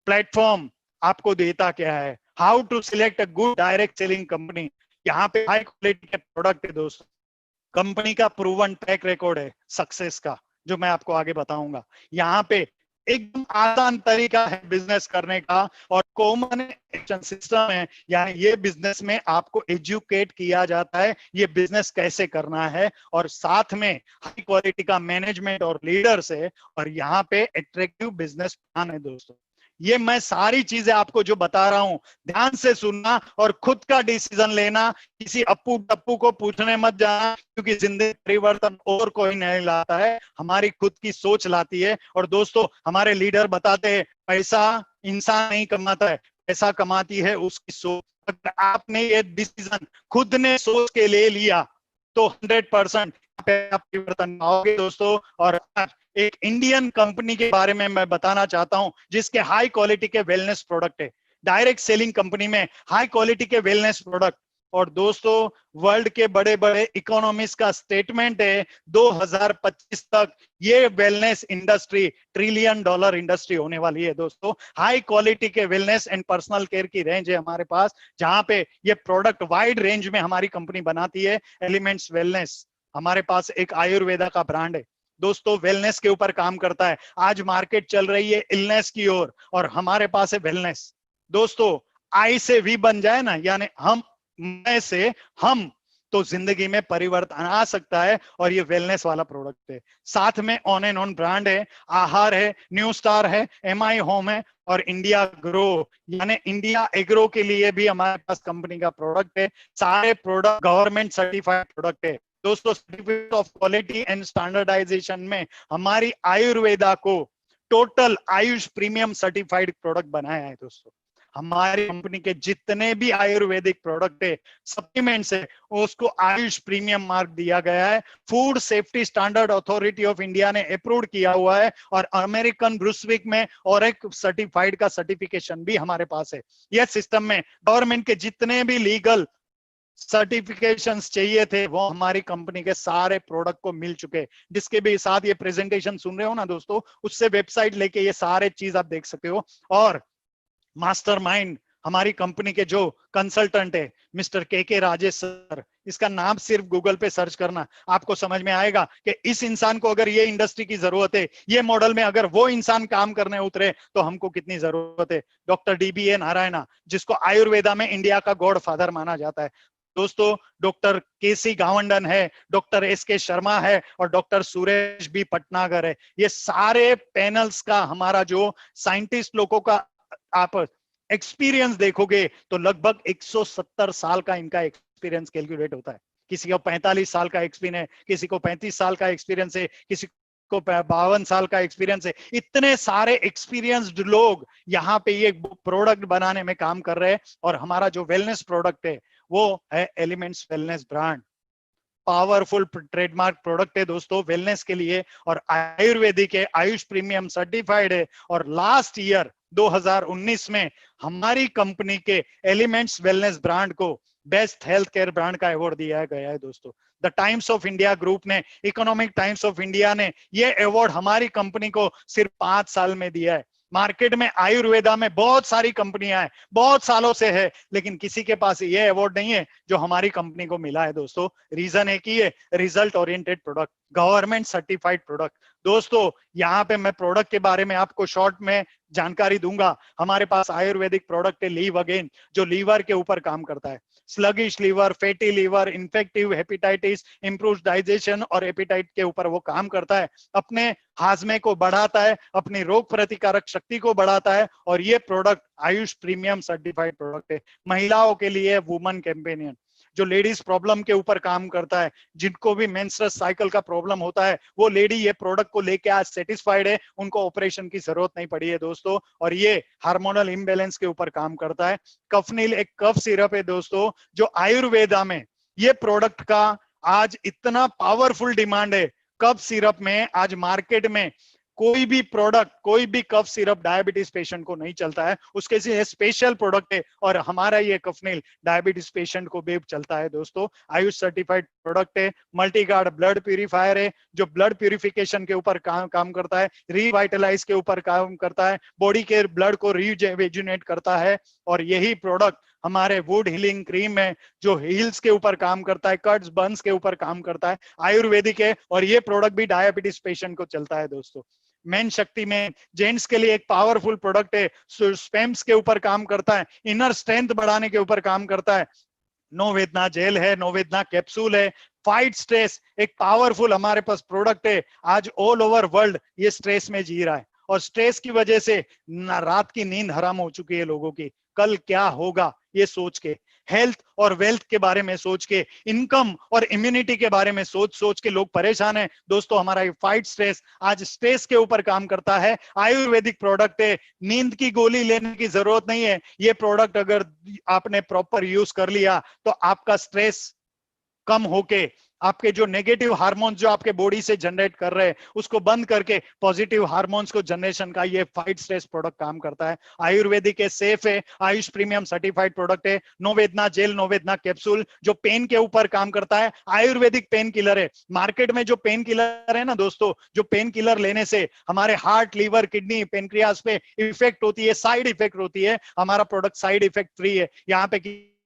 Speaker 1: प्लेटफॉर्म आपको देता क्या है, how to select a good direct selling company. यहाँ पे हाई क्वालिटी के प्रोडक्ट है दोस्तों, कंपनी का प्रूवन ट्रैक रिकॉर्ड है सक्सेस का, जो मैं आपको आगे बताऊंगा। यहाँ पे एकदम आसान तरीका है बिजनेस करने का, और कॉमन एक्शन सिस्टम है, यानी ये बिजनेस में आपको एजुकेट किया जाता है ये बिजनेस कैसे करना है, और साथ में हाई क्वालिटी का मैनेजमेंट और लीडर्स है, और यहाँ पे अट्रैक्टिव बिजनेस प्लान है दोस्तों। ये मैं सारी चीजें आपको जो बता रहा हूं, ध्यान से सुनना और खुद का डिसीजन लेना, किसी अप्पू टप्पू को पूछने मत जाना, क्योंकि जिंदगी परिवर्तन और कोई नहीं लाता है, हमारी खुद की सोच लाती है। और दोस्तों हमारे लीडर बताते हैं, पैसा इंसान नहीं कमाता है, पैसा कमाती है उसकी सोच। अगर आपने ये डिसीजन खुद ने सोच के ले लिया तो 100% आप परिवर्तन पाओगे दोस्तों। और एक इंडियन कंपनी के बारे में मैं बताना चाहता हूं, जिसके हाई क्वालिटी के वेलनेस प्रोडक्ट है, डायरेक्ट सेलिंग कंपनी में हाई क्वालिटी के वेलनेस प्रोडक्ट। और दोस्तों वर्ल्ड के बड़े बड़े इकोनॉमिस्ट का स्टेटमेंट है 2025 तक ये वेलनेस इंडस्ट्री $1 ट्रिलियन इंडस्ट्री होने वाली है दोस्तों। हाई क्वालिटी के वेलनेस एंड पर्सनल केयर की रेंज है हमारे पास, जहां पे ये प्रोडक्ट वाइड रेंज में हमारी कंपनी बनाती है। एलिमेंट्स वेलनेस हमारे पास एक आयुर्वेदा का ब्रांड है दोस्तों, वेलनेस के ऊपर काम करता है। आज मार्केट चल रही है इलनेस की ओर, और हमारे पास है वेलनेस दोस्तों। आई से वी बन जाए ना, यानी हम, मैं से हम, तो जिंदगी में परिवर्तन आ सकता है, और ये वेलनेस वाला प्रोडक्ट है। साथ में ऑन एंड ऑन ब्रांड है, आहार है, न्यू स्टार है, MI होम है, और इंडिया ग्रो यानी इंडिया एग्रो के लिए भी हमारे पास कंपनी का प्रोडक्ट है। सारे प्रोडक्ट गवर्नमेंट सर्टिफाइड प्रोडक्ट है दोस्तों। Certificate of quality and standardization में हमारी आयुर्वेदा को total Ayush premium certified product बनाया है दोस्तों। हमारी कंपनी के जितने भी आयुर्वेदिक प्रोडक्ट है, सप्लीमेंट्स है, उसको आयुष प्रीमियम मार्क दिया गया है। Food safety standard authority of India ने अप्रूव किया हुआ है, और अमेरिकन ब्रुसविक में और एक सर्टिफाइड का सर्टिफिकेशन भी हमारे पास है। यह सिस्टम में गवर्नमेंट के जितने भी लीगल सर्टिफिकेशंस चाहिए थे वो हमारी कंपनी के सारे प्रोडक्ट को मिल चुके, जिसके भी साथ ये प्रेजेंटेशन सुन रहे हो ना दोस्तों, उससे वेबसाइट लेके ये सारे चीज आप देख सकते हो। और मास्टरमाइंड हमारी कंपनी के जो कंसल्टेंट है मिस्टर के राजेश सर, इसका नाम सिर्फ गूगल पे सर्च करना, आपको समझ में आएगा कि इस इंसान को अगर ये इंडस्ट्री की जरूरत है, ये मॉडल में अगर वो इंसान काम करने उतरे तो हमको कितनी जरूरत है। डॉक्टर DBA नारायणा, जिसको आयुर्वेदा में इंडिया का गॉड फादर माना जाता है दोस्तों, डॉक्टर KC गावंडन है, डॉक्टर SK शर्मा है, और डॉक्टर सुरेश बी पटनागर है। ये सारे पैनल्स का हमारा जो साइंटिस्ट लोगों का आप एक्सपीरियंस देखोगे तो लगभग 170 साल का इनका एक्सपीरियंस कैलकुलेट होता है। किसी को 45 साल का एक्सपीरियंस है, किसी को 35 साल का एक्सपीरियंस है, किसी को 52 साल का एक्सपीरियंस है। इतने सारे एक्सपीरियंस्ड लोग यहाँ पे ये प्रोडक्ट बनाने में काम कर रहे हैं। और हमारा जो वेलनेस प्रोडक्ट है वो है elements wellness brand, powerful trademark product है दोस्तों वेलनेस के लिए, और आयुर्वेदिक है, आयुष प्रीमियम सर्टिफाइड है। और लास्ट ईयर 2019 में हमारी कंपनी के एलिमेंट्स वेलनेस ब्रांड को बेस्ट हेल्थ केयर ब्रांड का अवार्ड दिया गया है दोस्तों। The times of India group ने, इकोनॉमिक टाइम्स ऑफ इंडिया ने ये अवार्ड हमारी कंपनी को सिर्फ 5 साल में दिया है। मार्केट में आयुर्वेदा में बहुत सारी कंपनियां हैं, बहुत सालों से है, लेकिन किसी के पास ये अवार्ड नहीं है जो हमारी कंपनी को मिला है दोस्तों। रीजन है कि ये result oriented product, government certified product. दोस्तों यहाँ पे मैं प्रोडक्ट के बारे में आपको शॉर्ट में जानकारी दूंगा। हमारे पास आयुर्वेदिक प्रोडक्ट है लीव अगेन, जो लीवर के ऊपर काम करता है। Sluggish liver, fatty liver, infective hepatitis, improve digestion और एपिटाइट के ऊपर वो काम करता है। अपने हाजमे को बढ़ाता है, अपनी रोग प्रतिकारक शक्ति को बढ़ाता है। और ये product Ayush premium certified product है। महिलाओं के लिए वुमन कैंपेनियन, जो लेडीज प्रॉब्लम के ऊपर काम करता है, जिनको भी मेंस्ट्रुअल साइकिल का प्रॉब्लम होता है, वो लेडी ये प्रोडक्ट को लेके आज सेटिस्फाइड है, उनको ऑपरेशन की जरूरत नहीं पड़ी है दोस्तों। और ये हार्मोनल इम्बैलेंस के ऊपर काम करता है। कफनील एक कफ सिरप है दोस्तों, जो आयुर्वेदा में ये प्रोडक्ट का आज इतना पावरफुल डिमांड है। कफ सिरप में आज मार्केट में कोई भी प्रोडक्ट, कोई भी कफ सिरप डायबिटीज पेशेंट को नहीं चलता है, उसके लिए स्पेशल प्रोडक्ट है। और हमारा ये कफनील डायबिटीज पेशेंट को भी चलता है दोस्तों। आयुष सर्टिफाइड प्रोडक्ट है, मल्टी गार्ड ब्लड प्यूरिफायर है, जो ब्लड प्यूरिफिकेशन के ऊपर काम करता है, रिवाइटलाइज के ऊपर काम करता है, बॉडी के ब्लड को रिजुवेनेट करता है। और यही प्रोडक्ट हमारे वुड हीलिंग क्रीम है, जो हील्स के ऊपर काम करता है, कट्स बर्न्स के ऊपर काम करता है, आयुर्वेदिक है। और ये प्रोडक्ट भी डायबिटीज पेशेंट को चलता है दोस्तों। मेन शक्ति में जेंट्स के लिए एक पावरफुल प्रोडक्ट है, स्पैम्स के ऊपर काम करता है, इनर स्ट्रेंथ बढ़ाने के ऊपर काम करता है। नोवेदना जेल है, नोवेदना कैप्सूल है। फाइट स्ट्रेस एक पावरफुल हमारे पास प्रोडक्ट है। आज ऑल ओवर वर्ल्ड ये स्ट्रेस में जी रहा है, और स्ट्रेस की वजह से रात की नींद हराम हो चुकी है लोगों की। कल क्या होगा ये सोच के, हेल्थ और वेल्थ के बारे में सोच के, इनकम और इम्यूनिटी के बारे में सोच के लोग परेशान हैं दोस्तों। हमारा ये फाइट स्ट्रेस आज स्ट्रेस के ऊपर काम करता है। आयुर्वेदिक प्रोडक्ट है, नींद की गोली लेने की जरूरत नहीं है। ये प्रोडक्ट अगर आपने प्रॉपर यूज कर लिया तो आपका स्ट्रेस कम होके आपके जो नेगेटिव हार्मोन्स जो आपके बॉडी से जनरेट कर रहे हैं उसको बंद करके पॉजिटिव हार्मोन्स को जनरेशन का ये फाइट स्ट्रेस प्रोडक्ट काम करता है। आयुर्वेदिक है, सेफ है, आयुष प्रीमियम सर्टिफाइड प्रोडक्ट है। नोवेदना जेल, नोवेदना कैप्सूल जो पेन के ऊपर काम करता है, आयुर्वेदिक पेन किलर है। मार्केट में जो पेन किलर है ना दोस्तों, जो पेन किलर लेने से हमारे हार्ट, लीवर, किडनी, पेनक्रियास पे इफेक्ट होती है, साइड इफेक्ट होती है, हमारा प्रोडक्ट साइड इफेक्ट फ्री है। यहाँ पे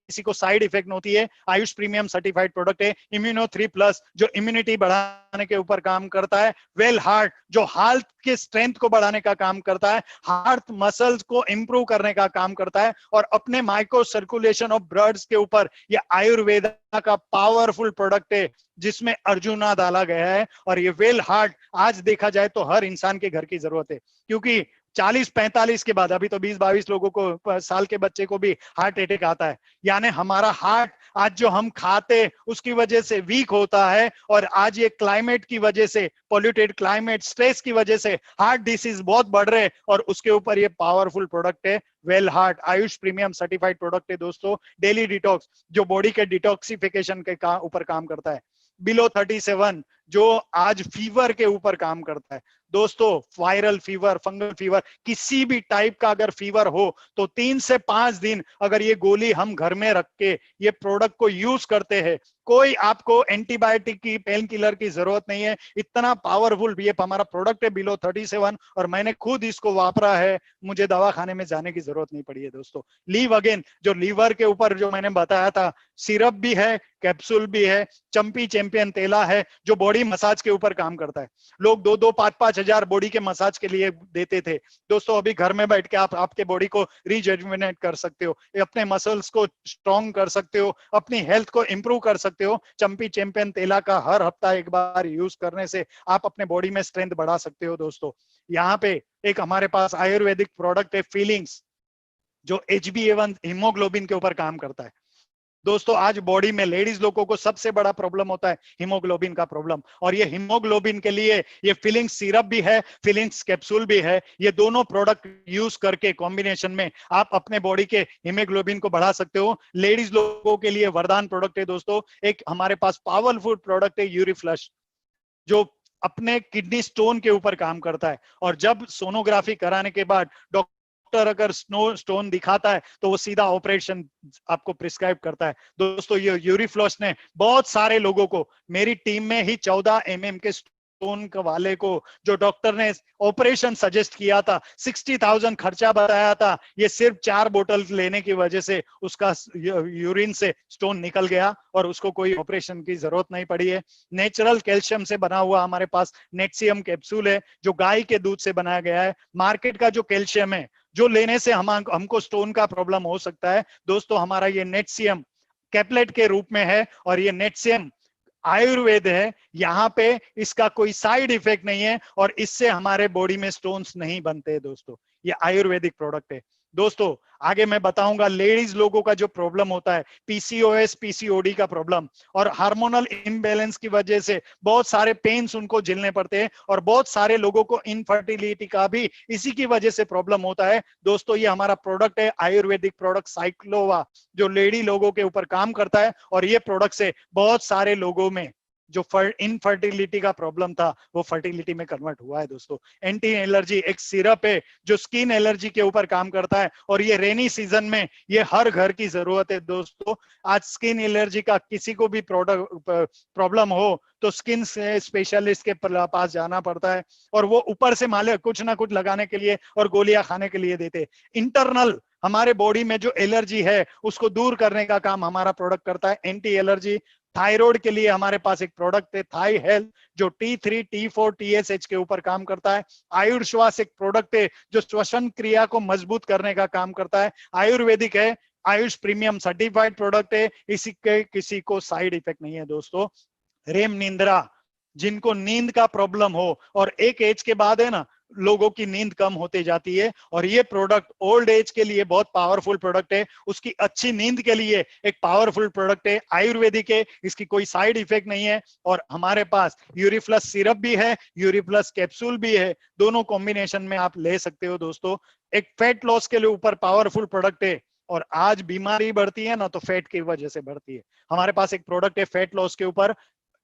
Speaker 1: किसी को साइड इफेक्ट नहीं होती है। आयुष प्रीमियम सर्टिफाइड प्रोडक्ट है। इम्यूनो 3+ जो इम्यूनिटी बढ़ाने के ऊपर काम करता है। वेल हार्ट जो हार्ट के स्ट्रेंथ को बढ़ाने का काम करता है, हार्ट मसल्स को इंप्रूव करने का काम करता है। और अपने माइक्रो सर्कुलेशन ऑफ ब्लड्स के ऊपर ये आयुर्वेदा का पावरफुल प्रोडक्ट है, जिसमें अर्जुना डाला गया है। और ये वेल हार्ट आज देखा जाए तो हर इंसान के घर की जरूरत है, क्योंकि 40-45 के बाद, अभी तो 20-22 लोगों को, साल के बच्चे को भी हार्ट अटैक आता है। यानी हमारा हार्ट आज जो हम खाते उसकी वजह से वीक होता है। और आज ये क्लाइमेट की वजह से, पॉल्यूटेड क्लाइमेट, स्ट्रेस की वजह से हार्ट डिसीज बहुत बढ़ रहे हैं। और उसके ऊपर ये पावरफुल प्रोडक्ट है well heart, Ayush premium certified product है दोस्तों। डेली डिटॉक्स जो बॉडी के डिटॉक्सिफिकेशन के ऊपर काम करता है। बिलो 37 जो आज फीवर के ऊपर काम करता है दोस्तों। वायरल फीवर, फंगल फीवर, किसी भी टाइप का अगर फीवर हो तो 3 से 5 दिन अगर ये गोली हम घर में रख के ये प्रोडक्ट को यूज करते हैं, कोई आपको एंटीबायोटिक की, पेन किलर की जरूरत नहीं है। इतना पावरफुल ये हमारा प्रोडक्ट है बिलो 37, और मैंने खुद इसको वापरा है, मुझे दवाखाने में जाने की जरूरत नहीं पड़ी है दोस्तों। लीव अगेन जो लीवर के ऊपर जो मैंने बताया था, सिरप भी है, कैप्सूल भी है। चंपी चैंपियन तेला है जो बॉडी मसाज के ऊपर काम करता है। लोग 2-5 हजार बॉडी के मसाज के लिए देते थे दोस्तों। अभी घर में बैठ के आप आपके बॉडी को रिजुवेनेट कर सकते हो, अपने मसल्स को स्ट्रॉन्ग कर सकते हो, अपनी हेल्थ को इंप्रूव कर सकते हो। चंपी चैंपियन तेला का हर हफ्ता एक बार यूज करने से आप अपने बॉडी में स्ट्रेंथ बढ़ा सकते हो दोस्तों। यहाँ पे एक हमारे पास आयुर्वेदिक प्रोडक्ट है फीलिंग्स, जो HbA1 हीमोग्लोबिन के ऊपर काम करता है दोस्तों। आज बॉडी में लेडीज लोगों को सबसे बड़ा प्रॉब्लम होता है हीमोग्लोबिन का प्रॉब्लम, और ये हीमोग्लोबिन के लिए ये फीलिंग्स सिरप भी है, फीलिंग्स कैप्सूल भी है। ये दोनों प्रोडक्ट यूज करके कॉम्बिनेशन में आप अपने बॉडी के हीमोग्लोबिन को बढ़ा सकते हो। लेडीज लोगों के लिए वरदान प्रोडक्ट है दोस्तों। एक हमारे पास पावरफुल प्रोडक्ट है यूरिफ्लश, जो अपने किडनी स्टोन के ऊपर काम करता है। और जब सोनोग्राफी कराने के बाद डॉक्टर अगर स्टोन दिखाता है तो वो सीधा ऑपरेशन आपको प्रिस्क्राइब करता है दोस्तों। ये यूरिफ्लॉस ने बहुत सारे लोगों को, मेरी टीम में ही 14 mm के स्टोन वाले को जो डॉक्टर ने ऑपरेशन सजेस्ट किया था, 60,000 खर्चा बताया था, ये सिर्फ 4 बोतल लेने की वजह से उसका यूरिन से स्टोन निकल गया और उसको कोई ऑपरेशन की जरूरत नहीं पड़ी है। नेचुरल कैल्शियम से बना हुआ हमारे पास नेटसियम कैप्सूल है, जो गाय के दूध से बनाया गया है। मार्केट का जो कैल्शियम है जो लेने से हमको स्टोन का प्रॉब्लम हो सकता है दोस्तों, हमारा ये नेटसियम कैप्लेट के रूप में है। और ये नेटसियम आयुर्वेद है, यहाँ पे इसका कोई साइड इफेक्ट नहीं है, और इससे हमारे बॉडी में स्टोन्स नहीं बनते दोस्तों। ये आयुर्वेदिक प्रोडक्ट है दोस्तों। आगे मैं बताऊंगा लेडीज लोगों का जो प्रॉब्लम होता है, PCOS, PCOD का प्रॉब्लम, और हार्मोनल इम्बैलेंस की वजह से बहुत सारे पेन्स उनको झेलने पड़ते हैं, और बहुत सारे लोगों को इनफर्टिलिटी का भी इसी की वजह से प्रॉब्लम होता है दोस्तों। ये हमारा प्रोडक्ट है आयुर्वेदिक प्रोडक्ट साइक्लोवा, जो लेडी लोगों के ऊपर काम करता है। और ये प्रोडक्ट से बहुत सारे लोगों में जो इनफर्टिलिटी का प्रॉब्लम था वो फर्टिलिटी में कन्वर्ट हुआ है दोस्तों। एंटी एलर्जी एक सिरप है जो स्किन एलर्जी के ऊपर काम करता है, और ये रेनी सीजन में ये हर घर की जरूरत है दोस्तों। आज स्किन एलर्जी का किसी को भी प्रॉब्लम हो तो स्किन से स्पेशलिस्ट के पास जाना पड़ता है, और वो ऊपर से माले कुछ ना कुछ लगाने के लिए और गोलियां खाने के लिए देते। इंटरनल हमारे बॉडी में जो एलर्जी है उसको दूर करने का काम हमारा प्रोडक्ट करता है, एंटी एलर्जी। थायराइड के लिए हमारे पास एक प्रोडक्ट है थाई हेल्थ, जो T3 T4 TSH के ऊपर काम करता है। आयुर्श्वास एक प्रोडक्ट है जो श्वसन क्रिया को मजबूत करने का काम करता है, आयुर्वेदिक है, आयुष प्रीमियम सर्टिफाइड प्रोडक्ट है, इसी के किसी को साइड इफेक्ट नहीं है दोस्तों। रेम निंद्रा, जिनको नींद का प्रॉब्लम हो और एक एज के बाद है ना लोगों की नींद कम होते जाती है, और ये प्रोडक्ट ओल्ड एज के लिए बहुत पावरफुल प्रोडक्ट है, उसकी अच्छी नींद के लिए एक पावरफुल प्रोडक्ट है, आयुर्वेदिक है, इसकी कोई साइड इफेक्ट नहीं है। और हमारे पास यूरिफ्लस सिरप भी है, यूरिफ्लस कैप्सूल भी है, दोनों कॉम्बिनेशन में आप ले सकते हो दोस्तों। एक फैट लॉस के लिए ऊपर पावरफुल प्रोडक्ट है, और आज बीमारी बढ़ती है ना तो फैट की वजह से बढ़ती है। हमारे पास एक प्रोडक्ट है फैट लॉस के ऊपर,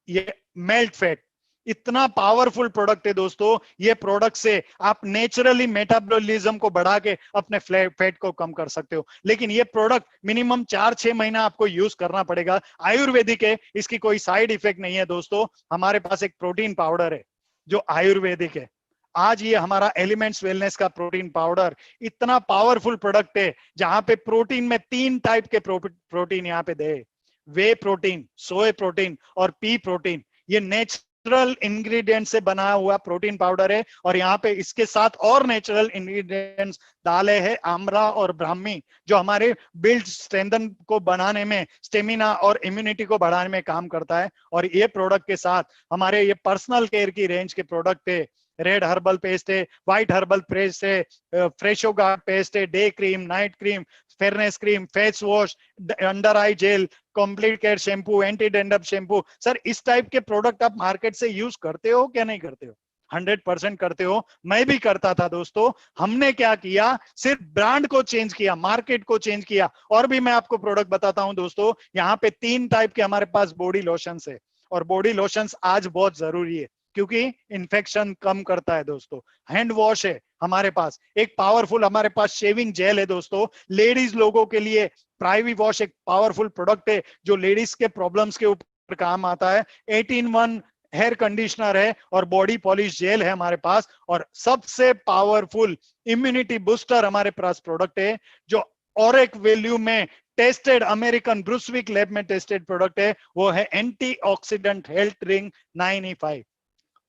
Speaker 1: ये मेल्ट फैट, इतना पावरफुल प्रोडक्ट है दोस्तों। ये प्रोडक्ट से आप नेचुरली मेटाबॉलिज्म को बढ़ा के अपने फैट को कम कर सकते हो, लेकिन ये प्रोडक्ट मिनिमम 4-6 महीना आपको यूज करना पड़ेगा। आयुर्वेदिक है, इसकी कोई साइड इफेक्ट नहीं है दोस्तों। हमारे पास एक प्रोटीन पाउडर है जो आयुर्वेदिक है, आज ये हमारा एलिमेंट्स वेलनेस का प्रोटीन पाउडर इतना पावरफुल प्रोडक्ट है, जहां पे प्रोटीन में 3 टाइप के प्रोटीन यहाँ पे दे, वे प्रोटीन, सोए प्रोटीन और पी प्रोटीन। ये नेचुरल इंग्रेडिएंट से बना हुआ प्रोटीन पाउडर है, और यहाँ पे इसके साथ और नेचुरल इंग्रेडिएंट्स डाले हैं आमला और ब्राह्मी, जो हमारे बिल्ड स्ट्रेंथन को बनाने में, स्टेमिना और इम्यूनिटी को बढ़ाने में काम करता है। और ये प्रोडक्ट के साथ हमारे ये पर्सनल केयर की रेंज के प्रोडक्ट है, रेड हर्बल पेस्ट है, व्हाइट हर्बल पेस्ट है, फ्रेशो गार्ड पेस्ट है, day cream, night cream, fairness cream, face wash, under eye gel, complete care shampoo, anti dandruff shampoo. Sir इस टाइप के product आप मार्केट से यूज करते हो क्या नहीं करते हो? 100% करते हो, मैं भी करता था दोस्तों। हमने क्या किया, सिर्फ ब्रांड को चेंज किया, मार्केट को चेंज किया। और भी मैं आपको प्रोडक्ट बताता हूं दोस्तों, यहाँ पे 3 टाइप के हमारे पास बॉडी लोशंस है, और बॉडी लोशंस आज बहुत जरूरी है क्योंकि इन्फेक्शन कम करता है दोस्तों। हैंड वॉश है हमारे पास, एक पावरफुल हमारे पास शेविंग जेल है दोस्तों, लेडीज लोगों के लिए प्राइवी वॉश एक पावरफुल प्रोडक्ट है जो लेडीज के प्रॉब्लम्स के ऊपर काम आता है। 18-1 हेयर कंडीशनर है और बॉडी पॉलिश जेल है हमारे पास, और सबसे पावरफुल इम्यूनिटी बूस्टर हमारे पास प्रोडक्ट है जो ऑरिक वैल्यू में टेस्टेड, अमेरिकन ब्रुसविक लैब में टेस्टेड प्रोडक्ट है, वो है antioxidant health drink 9E5,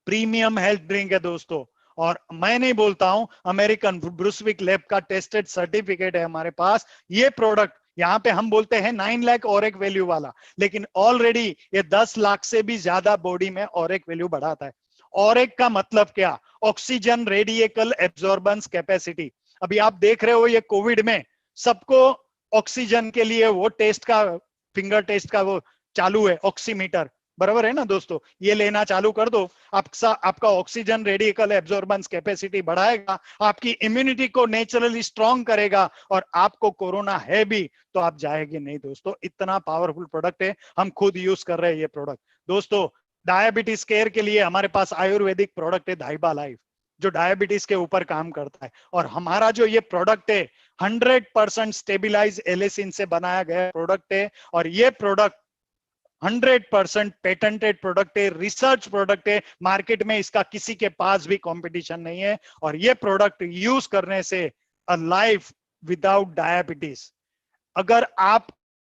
Speaker 1: premium health drink है दोस्तों। और मैं नहीं बोलता हूं, अमेरिकन ब्रुसविक लैब का टेस्टेड सर्टिफिकेट है हमारे पास। ये प्रोडक्ट यहाँ पे हम बोलते हैं 9 लाख ऑरिक वैल्यू वाला, लेकिन ऑलरेडी ये 10 लाख से भी ज्यादा बॉडी में ऑरिक वैल्यू बढ़ाता है। ऑरिक का मतलब क्या? Oxygen radical absorbance capacity. अभी आप देख रहे हो ये कोविड में सबको ऑक्सीजन के लिए वो टेस्ट का, फिंगर टेस्ट का वो चालू है, ऑक्सीमीटर, बराबर है ना दोस्तों? ये लेना चालू कर दो, आपका ऑक्सीजन रेडिकल एब्जॉर्बेंस कैपेसिटी बढ़ाएगा, आपकी इम्यूनिटी को नेचुरली स्ट्रॉन्ग करेगा, और आपको कोरोना है भी तो आप जाएंगे नहीं दोस्तों। इतना पावरफुल प्रोडक्ट है, हम खुद यूज कर रहे हैं ये प्रोडक्ट दोस्तों। डायबिटीज केयर के लिए हमारे पास आयुर्वेदिक प्रोडक्ट है धाइबा लाइफ, जो डायबिटीज के ऊपर काम करता है। और हमारा जो ये प्रोडक्ट है 100% स्टेबिलाइज एलिसिन से बनाया गया प्रोडक्ट है, और ये प्रोडक्ट 100% पेटेंटेड प्रोडक्ट है, रिसर्च प्रोडक्ट है, मार्केट में इसका किसी के पास भी कंपटीशन नहीं है। और ये प्रोडक्ट यूज करने से अ लाइफ विदाउट डायबिटीज, अगर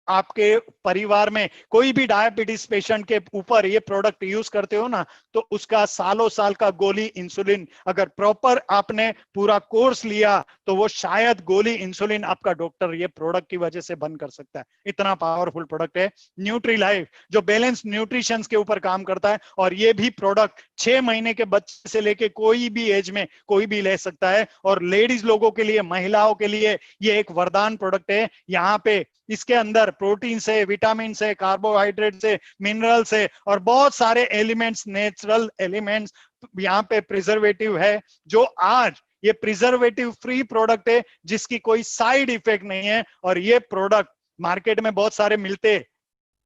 Speaker 1: आपके परिवार में कोई भी डायबिटीज पेशेंट के ऊपर ये प्रोडक्ट यूज करते हो ना, तो उसका सालों साल का गोली इंसुलिन, अगर प्रॉपर आपने पूरा कोर्स लिया तो वो शायद गोली इंसुलिन आपका डॉक्टर ये प्रोडक्ट की वजह से बंद कर सकता है। इतना पावरफुल प्रोडक्ट है। न्यूट्री लाइफ जो बैलेंस न्यूट्रिशन के ऊपर काम करता है, और ये भी प्रोडक्ट 6 महीने के बच्चे से लेके कोई भी एज में कोई भी ले सकता है, और लेडीज लोगों के लिए, महिलाओं के लिए ये एक वरदान प्रोडक्ट है। यहाँ पे इसके अंदर प्रोटीन से, विटामिन से, कार्बोहाइड्रेट से, मिनरल से, और बहुत सारे एलिमेंट्स, नेचुरल एलिमेंट्स, यहाँ पे प्रिजर्वेटिव है, जो आज ये प्रिजर्वेटिव फ्री प्रोडक्ट है जिसकी कोई साइड इफेक्ट नहीं है। और ये प्रोडक्ट मार्केट में बहुत सारे मिलते,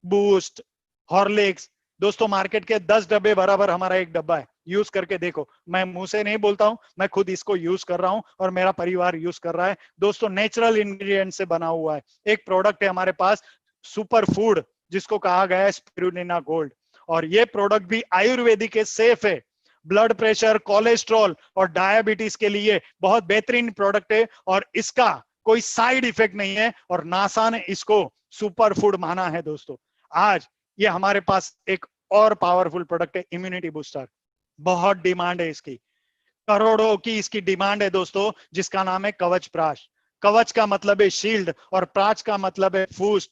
Speaker 1: बूस्ट, हॉर्लिक्स, दोस्तों मार्केट के 10 डब्बे बराबर हमारा एक डब्बा है, यूज करके देखो। मैं मुंह से नहीं बोलता हूं, मैं खुद इसको यूज कर रहा हूं और मेरा परिवार यूज कर रहा है। दोस्तों नेचुरल इंग्रेडिएंट से बना हुआ है। एक प्रोडक्ट है हमारे पास सुपर फूड, जिसको कहा गया है स्पिरुलिना गोल्ड, और ये प्रोडक्ट भी आयुर्वेदिक है, सेफ है। ब्लड प्रेशर, कोलेस्ट्रॉल और डायबिटीज के लिए बहुत बेहतरीन प्रोडक्ट है, और इसका कोई साइड इफेक्ट नहीं है, और नासा ने इसको सुपर फूड माना है। दोस्तों आज ये हमारे पास एक और पावरफुल प्रोडक्ट है, इम्यूनिटी बूस्टर। बहुत डिमांड है इसकी, करोड़ों की इसकी डिमांड है दोस्तों, जिसका नाम है कवच प्राश। कवच का मतलब है शील्ड और प्राच का मतलब है फूस्ट।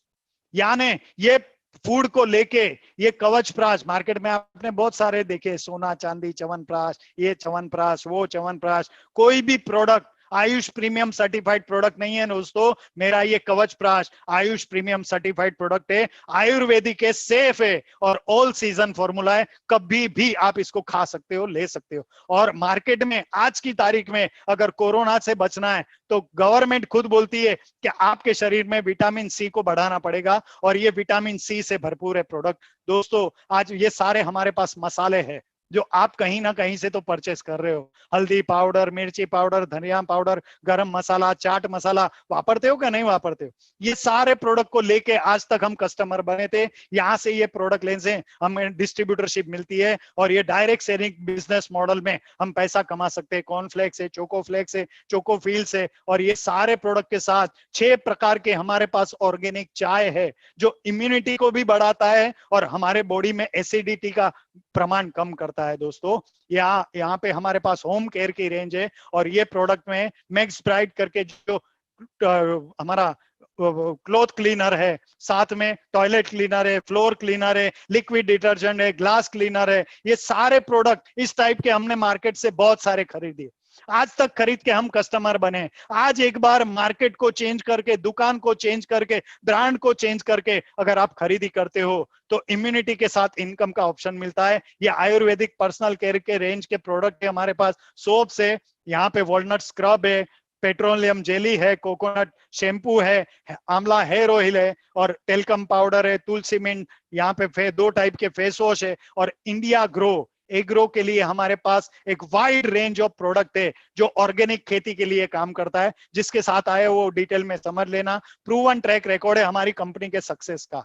Speaker 1: यानी ये फूड को लेके ये कवच प्राश मार्केट में आपने बहुत सारे देखे, सोना चांदी च्यवनप्राश, ये च्यवनप्राश, वो च्यवनप्राश। कोई भी product Ayush premium certified product नहीं है दोस्तों। मेरा ये कवच प्राश आयुष प्रीमियम सर्टिफाइड प्रोडक्ट है, आयुर्वेदिक है, सेफ है और ऑल सीजन फॉर्मूला है। कभी भी आप इसको खा सकते हो, ले सकते हो। और मार्केट में आज की तारीख में अगर कोरोना से बचना है तो गवर्नमेंट खुद बोलती है कि आपके शरीर में विटामिन सी को बढ़ाना पड़ेगा, और ये विटामिन सी से भरपूर है प्रोडक्ट। दोस्तों आज ये सारे हमारे पास मसाले हैं जो आप कहीं ना कहीं से तो परचेस कर रहे हो। हल्दी पाउडर, मिर्ची पाउडर, धनिया पाउडर, गरम मसाला, चाट मसाला वापरते हो क्या नहीं वापरते हो? ये सारे प्रोडक्ट को लेके आज तक हम कस्टमर बने थे। यहाँ से ये प्रोडक्ट लेने से हमें डिस्ट्रीब्यूटरशिप मिलती है, और ये डायरेक्ट सेलिंग बिजनेस मॉडल में हम पैसा कमा सकते हैं। कॉर्नफ्लेक्स है, चोकोफ्लेक्स है, चोकोफील्स है, और ये सारे प्रोडक्ट के साथ 6 प्रकार के हमारे पास ऑर्गेनिक चाय है जो इम्यूनिटी को भी बढ़ाता है और हमारे बॉडी में एसिडिटी का प्रमाण कम करता है। दोस्तों यहाँ पे हमारे पास होम केयर की रेंज है, और ये प्रोडक्ट में मैक्स ब्राइट करके जो हमारा क्लॉथ क्लीनर है, साथ में टॉयलेट क्लीनर है, फ्लोर क्लीनर है, लिक्विड डिटर्जेंट है, ग्लास क्लीनर है, ये सारे प्रोडक्ट इस टाइप के हमने मार्केट से बहुत सारे खरीदे, आज तक खरीद के हम कस्टमर बने। आज एक बार मार्केट को चेंज करके, दुकान को चेंज करके, ब्रांड को चेंज करके अगर आप खरीदी करते हो तो इम्यूनिटी के साथ इनकम का ऑप्शन मिलता है। ये आयुर्वेदिक पर्सनल केयर के रेंज के प्रोडक्ट है हमारे पास। सोप्स है, यहाँ पे वॉलनट स्क्रब है, पेट्रोलियम जेली है, कोकोनट शैम्पू है, आंवला हेयर ऑयल है, और टेलकम पाउडर है, तुलसी मिंट, यहाँ पे 2 टाइप के फेस वॉश है, और इंडिया ग्रो एग्रो के लिए हमारे पास एक वाइड रेंज ऑफ प्रोडक्ट है जो ऑर्गेनिक खेती के लिए काम करता है। जिसके साथ आए वो डिटेल में समझ लेना। प्रूवन ट्रैक रिकॉर्ड है हमारी कंपनी के सक्सेस का।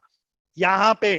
Speaker 1: यहाँ पे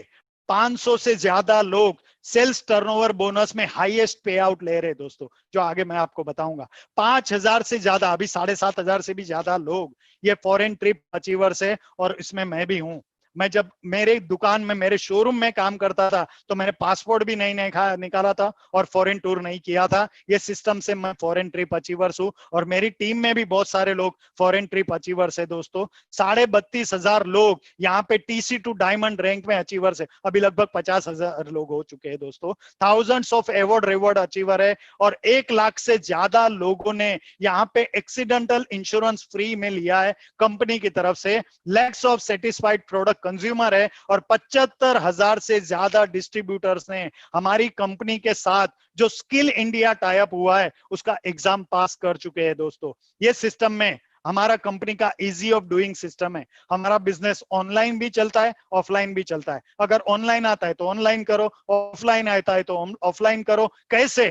Speaker 1: 500 से ज्यादा लोग सेल्स टर्नओवर बोनस में हाईएस्ट पे आउट ले रहे हैं दोस्तों, जो आगे मैं आपको बताऊंगा। 5000 से ज्यादा, अभी 7500 से भी ज्यादा लोग ये फॉरेन ट्रिप अचीवर्स है, और इसमें मैं भी हूं। मैं जब मेरे दुकान में, मेरे शोरूम में काम करता था तो मैंने पासपोर्ट भी नहीं निकाला था और फॉरेन टूर नहीं किया था। ये सिस्टम से मैं फॉरेन ट्रिप अचीवर्स हूं, और मेरी टीम में भी बहुत सारे लोग फॉरेन ट्रिप अचीवर्स है दोस्तों। 32,500 लोग यहाँ पे TC2 डायमंड रैंक में अचीवर्स है। अभी लगभग 50,000 लोग हो चुके हैं दोस्तों। Thousands of award reward achiever है, और 1 लाख से ज्यादा लोगों ने यहाँ पे एक्सीडेंटल इंश्योरेंस फ्री में लिया है कंपनी की तरफ से। Lakhs of satisfied product consumer है, और 75,000 से ज्यादा डिस्ट्रीब्यूटर्स ने हमारी कंपनी के साथ जो स्किल इंडिया टाई अप हुआ है उसका एग्जाम पास कर चुके हैं दोस्तों। ये सिस्टम में हमारा कंपनी का इजी ऑफ डूइंग सिस्टम है। हमारा बिजनेस ऑनलाइन भी चलता है, ऑफलाइन भी चलता है। अगर ऑनलाइन आता है तो ऑनलाइन करो, ऑफलाइन आता है तो ऑफलाइन करो। कैसे?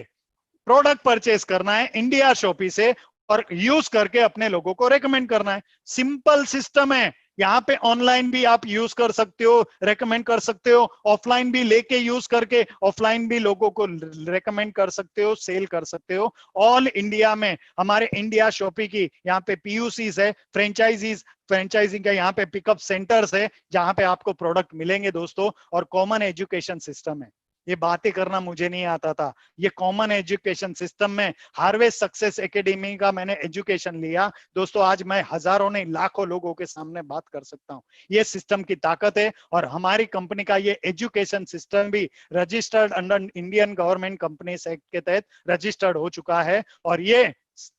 Speaker 1: प्रोडक्ट परचेस करना है इंडिया शॉपी से और यूज करके अपने लोगों को रेकमेंड करना है। सिंपल सिस्टम है। यहाँ पे ऑनलाइन भी आप यूज कर सकते हो, रेकमेंड कर सकते हो, ऑफलाइन भी लेके यूज करके ऑफलाइन भी लोगों को रेकमेंड कर सकते हो, सेल कर सकते हो। ऑल इंडिया में हमारे इंडिया शॉपी की यहाँ पे PUCs है, फ्रेंचाइजिंग का यहाँ पे पिकअप सेंटर्स है जहाँ पे आपको प्रोडक्ट मिलेंगे दोस्तों, और कॉमन एजुकेशन सिस्टम है। ये बातें करना मुझे नहीं आता था। ये कॉमन एजुकेशन सिस्टम में हार्वेस्ट सक्सेस एकेडमी का मैंने एजुकेशन लिया दोस्तों। आज मैं हजारों नहीं लाखों लोगों के सामने बात कर सकता हूँ। ये सिस्टम की ताकत है, और हमारी कंपनी का ये एजुकेशन सिस्टम भी registered under Indian government companies act के तहत रजिस्टर्ड हो चुका है। और ये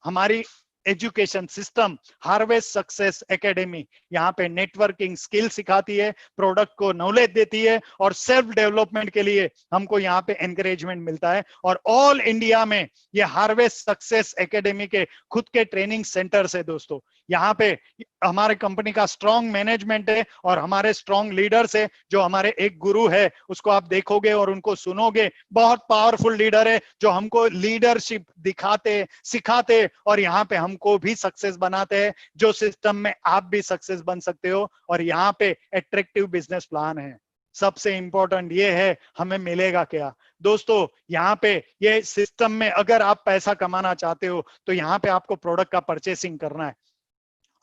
Speaker 1: हमारी education system harvest success academy यहाँ पे नेटवर्किंग स्किल सिखाती है, प्रोडक्ट को नॉलेज देती है, और सेल्फ डेवलपमेंट के लिए हमको यहाँ पे एनकरेजमेंट मिलता है। और ऑल इंडिया में ये हार्वेस्ट सक्सेस एकेडमी के खुद के ट्रेनिंग सेंटर्स है दोस्तों। यहाँ पे हमारे कंपनी का स्ट्रॉन्ग मैनेजमेंट है और हमारे स्ट्रॉन्ग लीडर्स है। जो हमारे एक गुरु है उसको आप देखोगे और उनको सुनोगे, बहुत पावरफुल लीडर है जो हमको लीडरशिप दिखाते, सिखाते और यहाँ पे हमको भी सक्सेस बनाते हैं, जो सिस्टम में आप भी सक्सेस बन सकते हो। और यहाँ पे अट्रैक्टिव बिजनेस प्लान है। सबसे इंपॉर्टेंट ये है हमें मिलेगा क्या दोस्तों। यहाँ पे ये सिस्टम में अगर आप पैसा कमाना चाहते हो तो यहाँ पे आपको प्रोडक्ट का परचेसिंग करना है।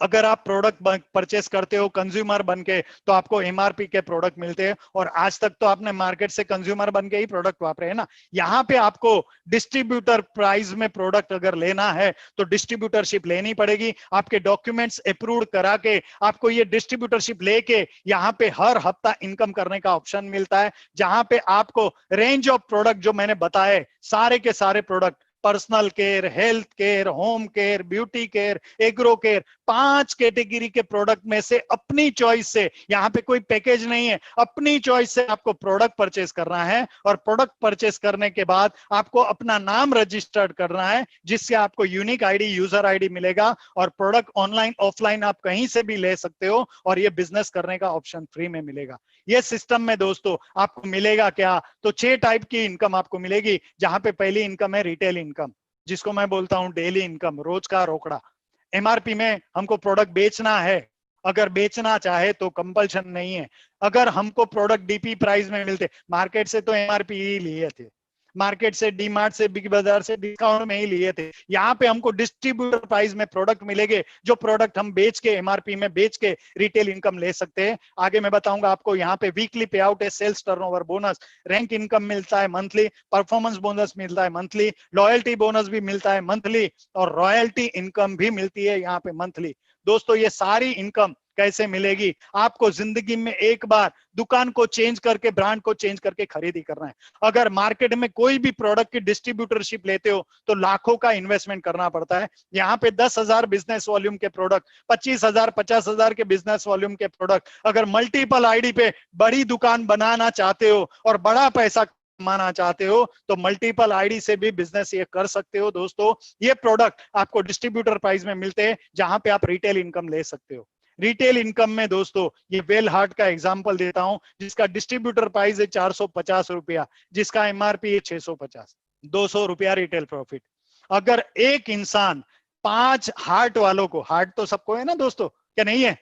Speaker 1: अगर आप प्रोडक्ट परचेस करते हो कंज्यूमर बन के तो आपको एमआरपी के प्रोडक्ट मिलते हैं, और आज तक तो आपने मार्केट से कंज्यूमर बन के ही प्रोडक्ट वापरे है ना। यहाँ पे आपको डिस्ट्रीब्यूटर प्राइस में प्रोडक्ट अगर लेना है तो डिस्ट्रीब्यूटरशिप लेनी पड़ेगी। आपके डॉक्यूमेंट्स अप्रूव करा के आपको ये डिस्ट्रीब्यूटरशिप लेके यहाँ पे हर हफ्ता इनकम करने का ऑप्शन मिलता है, जहां पे आपको रेंज ऑफ प्रोडक्ट जो मैंने बताए सारे के सारे product, personal care, health care, home care, beauty care, agro care, 5 category के प्रोडक्ट में से अपनी चॉइस से, यहाँ पे कोई पैकेज नहीं है, अपनी चॉइस से आपको प्रोडक्ट परचेस करना है। और प्रोडक्ट परचेस करने के बाद आपको अपना नाम रजिस्टर्ड करना है, जिससे आपको यूनिक आईडी, यूजर आईडी मिलेगा। और प्रोडक्ट ऑनलाइन ऑफलाइन आप कहीं से भी ले सकते हो और ये बिजनेस करने का ऑप्शन फ्री में मिलेगा। ये सिस्टम में दोस्तों आपको मिलेगा क्या, तो 6 टाइप की इनकम आपको मिलेगी। जहां पे पहली इनकम है रिटेल इनकम, जिसको मैं बोलता हूं डेली इनकम, रोज का रोकड़ा। एमआरपी में हमको प्रोडक्ट बेचना है, अगर बेचना चाहे तो कंपल्शन नहीं है। अगर हमको प्रोडक्ट डीपी प्राइस में मिलते, मार्केट से तो एमआरपी ही लिए थे, मार्केट से, डी मार्ट से, बिग बाजार से डिस्काउंट में ही लिए थे। यहाँ पे हमको डिस्ट्रीब्यूटर प्राइस में प्रोडक्ट मिलेंगे, जो प्रोडक्ट हम बेच के एमआरपी में बेच के रिटेल इनकम ले सकते हैं। आगे मैं बताऊंगा आपको। यहाँ पे वीकली पे आउट है, sales turnover bonus, rank income मिलता है मंथली, परफॉर्मेंस बोनस मिलता है मंथली, लॉयल्टी बोनस भी मिलता है मंथली, और रॉयल्टी इनकम भी मिलती है यहाँ पे मंथली। दोस्तों ये सारी इनकम कैसे मिलेगी, आपको जिंदगी में एक बार दुकान को चेंज करके, ब्रांड को चेंज करके खरीदी करना है। अगर मार्केट में कोई भी प्रोडक्ट की डिस्ट्रीब्यूटरशिप लेते हो तो लाखों का इन्वेस्टमेंट करना पड़ता है। यहाँ पे 10,000 बिजनेस वॉल्यूम के प्रोडक्ट, 25,000, 50,000 के बिजनेस वॉल्यूम के प्रोडक्ट, अगर मल्टीपल आईडी पे बड़ी दुकान बनाना चाहते हो और बड़ा पैसा कमाना चाहते हो तो मल्टीपल आईडी से भी बिजनेस ये कर सकते हो। दोस्तों ये प्रोडक्ट आपको डिस्ट्रीब्यूटर प्राइस में मिलते हैं, जहां पे आप रिटेल इनकम ले सकते हो। रिटेल इनकम में दोस्तों ये वेल हार्ट का एग्जांपल देता हूं, जिसका डिस्ट्रीब्यूटर प्राइस है 450 रुपया, जिसका एमआरपी है 650, 200 रुपया रिटेल प्रॉफिट। अगर एक इंसान 5 हार्ट वालों को, हार्ट तो सबको है ना दोस्तों, क्या नहीं है,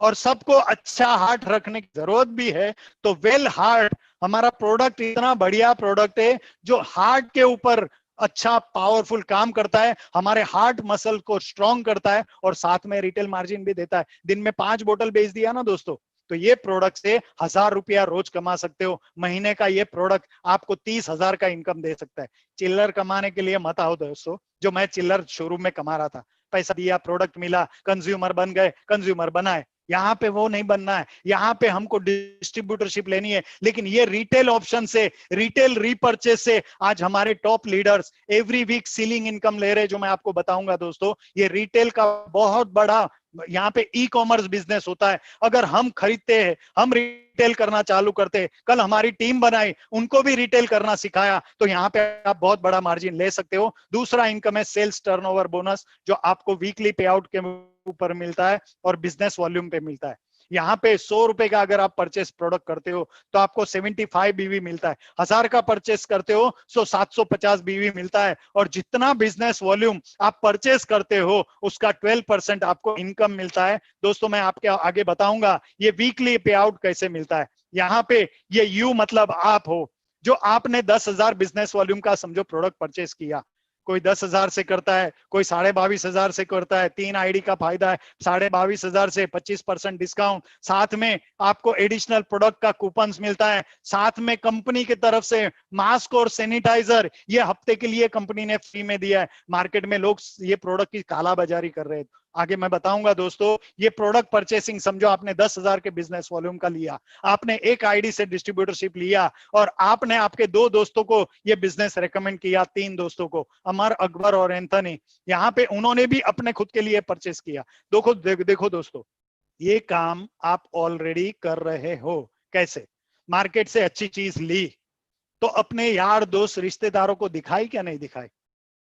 Speaker 1: और सबको अच्छा हार्ट रखने की जरूरत भी है, तो वेल हार्ट हमारा प्रोडक्ट इतना बढ़िया प्रोडक्ट है जो हार्ट के ऊपर अच्छा पावरफुल काम करता है, हमारे हार्ट मसल को स्ट्रॉन्ग करता है और साथ में रिटेल मार्जिन भी देता है। दिन में 5 बोतल बेच दिया ना दोस्तों, तो ये प्रोडक्ट से 1,000 रुपया रोज कमा सकते हो। महीने का ये प्रोडक्ट आपको 30,000 का इनकम दे सकता है। चिल्लर कमाने के लिए मत आओ दोस्तों, जो मैं चिल्लर शोरूम में कमा रहा था, पैसा दिया, प्रोडक्ट मिला, कंज्यूमर बन गए, कंज्यूमर बनाए। यहाँ पे वो नहीं बनना है, यहाँ पे हमको डिस्ट्रीब्यूटरशिप लेनी है। लेकिन ये रिटेल ऑप्शन से, रिटेल रीपर्चेस से आज हमारे top leaders every week ceiling income ले रहे हैं, जो मैं आपको बताऊंगा दोस्तों। ये रिटेल का बहुत बड़ा यहाँ पे ई कॉमर्स बिजनेस होता है। अगर हम खरीदते हैं, हम रिटेल करना चालू करते, कल हमारी टीम बनाई, उनको भी रिटेल करना सिखाया, तो यहाँ पे आप बहुत बड़ा मार्जिन ले सकते हो। दूसरा इनकम है सेल्स टर्नओवर बोनस, जो आपको वीकली पे आउट के ऊपर मिलता है और बिजनेस वॉल्यूम पे मिलता है। यहाँ पे 100 रुपए का अगर आप परचेस प्रोडक्ट करते हो तो आपको 75 बीवी मिलता है। 1,000 का परचेस करते हो तो 750 बीवी मिलता है। और जितना बिजनेस वॉल्यूम आप परचेस करते हो उसका 12% आपको इनकम मिलता है। दोस्तों मैं आपके आगे बताऊंगा ये वीकली पे आउट कैसे मिलता है। यहाँ पे ये यू मतलब आप हो, जो आपने 10,000 बिजनेस वॉल्यूम का समझो प्रोडक्ट परचेस किया। कोई 10,000 से करता है, कोई 22,500 से करता है। 3 आईडी का फायदा है, 22,500 से 25% डिस्काउंट, साथ में आपको एडिशनल प्रोडक्ट का कूपन मिलता है, साथ में कंपनी की तरफ से मास्क और सैनिटाइजर ये हफ्ते के लिए कंपनी ने फ्री में दिया है। मार्केट में लोग ये प्रोडक्ट की कालाबाजारी कर रहे हैं, आगे मैं बताऊंगा दोस्तों। ये प्रोडक्ट परचेसिंग समझो आपने 10,000 के बिजनेस वॉल्यूम का लिया, आपने एक आईडी से डिस्ट्रीब्यूटरशिप लिया और आपने आपके 2 दोस्तों को ये बिजनेस रेकमेंड किया, 3 दोस्तों को, अमर, अकबर और एंथनी। यहाँ पे उन्होंने भी अपने खुद के लिए परचेस किया। देखो दोस्तों, ये काम आप ऑलरेडी कर रहे हो। कैसे? मार्केट से अच्छी चीज ली तो अपने यार दोस्त रिश्तेदारों को दिखाई क्या नहीं दिखाई,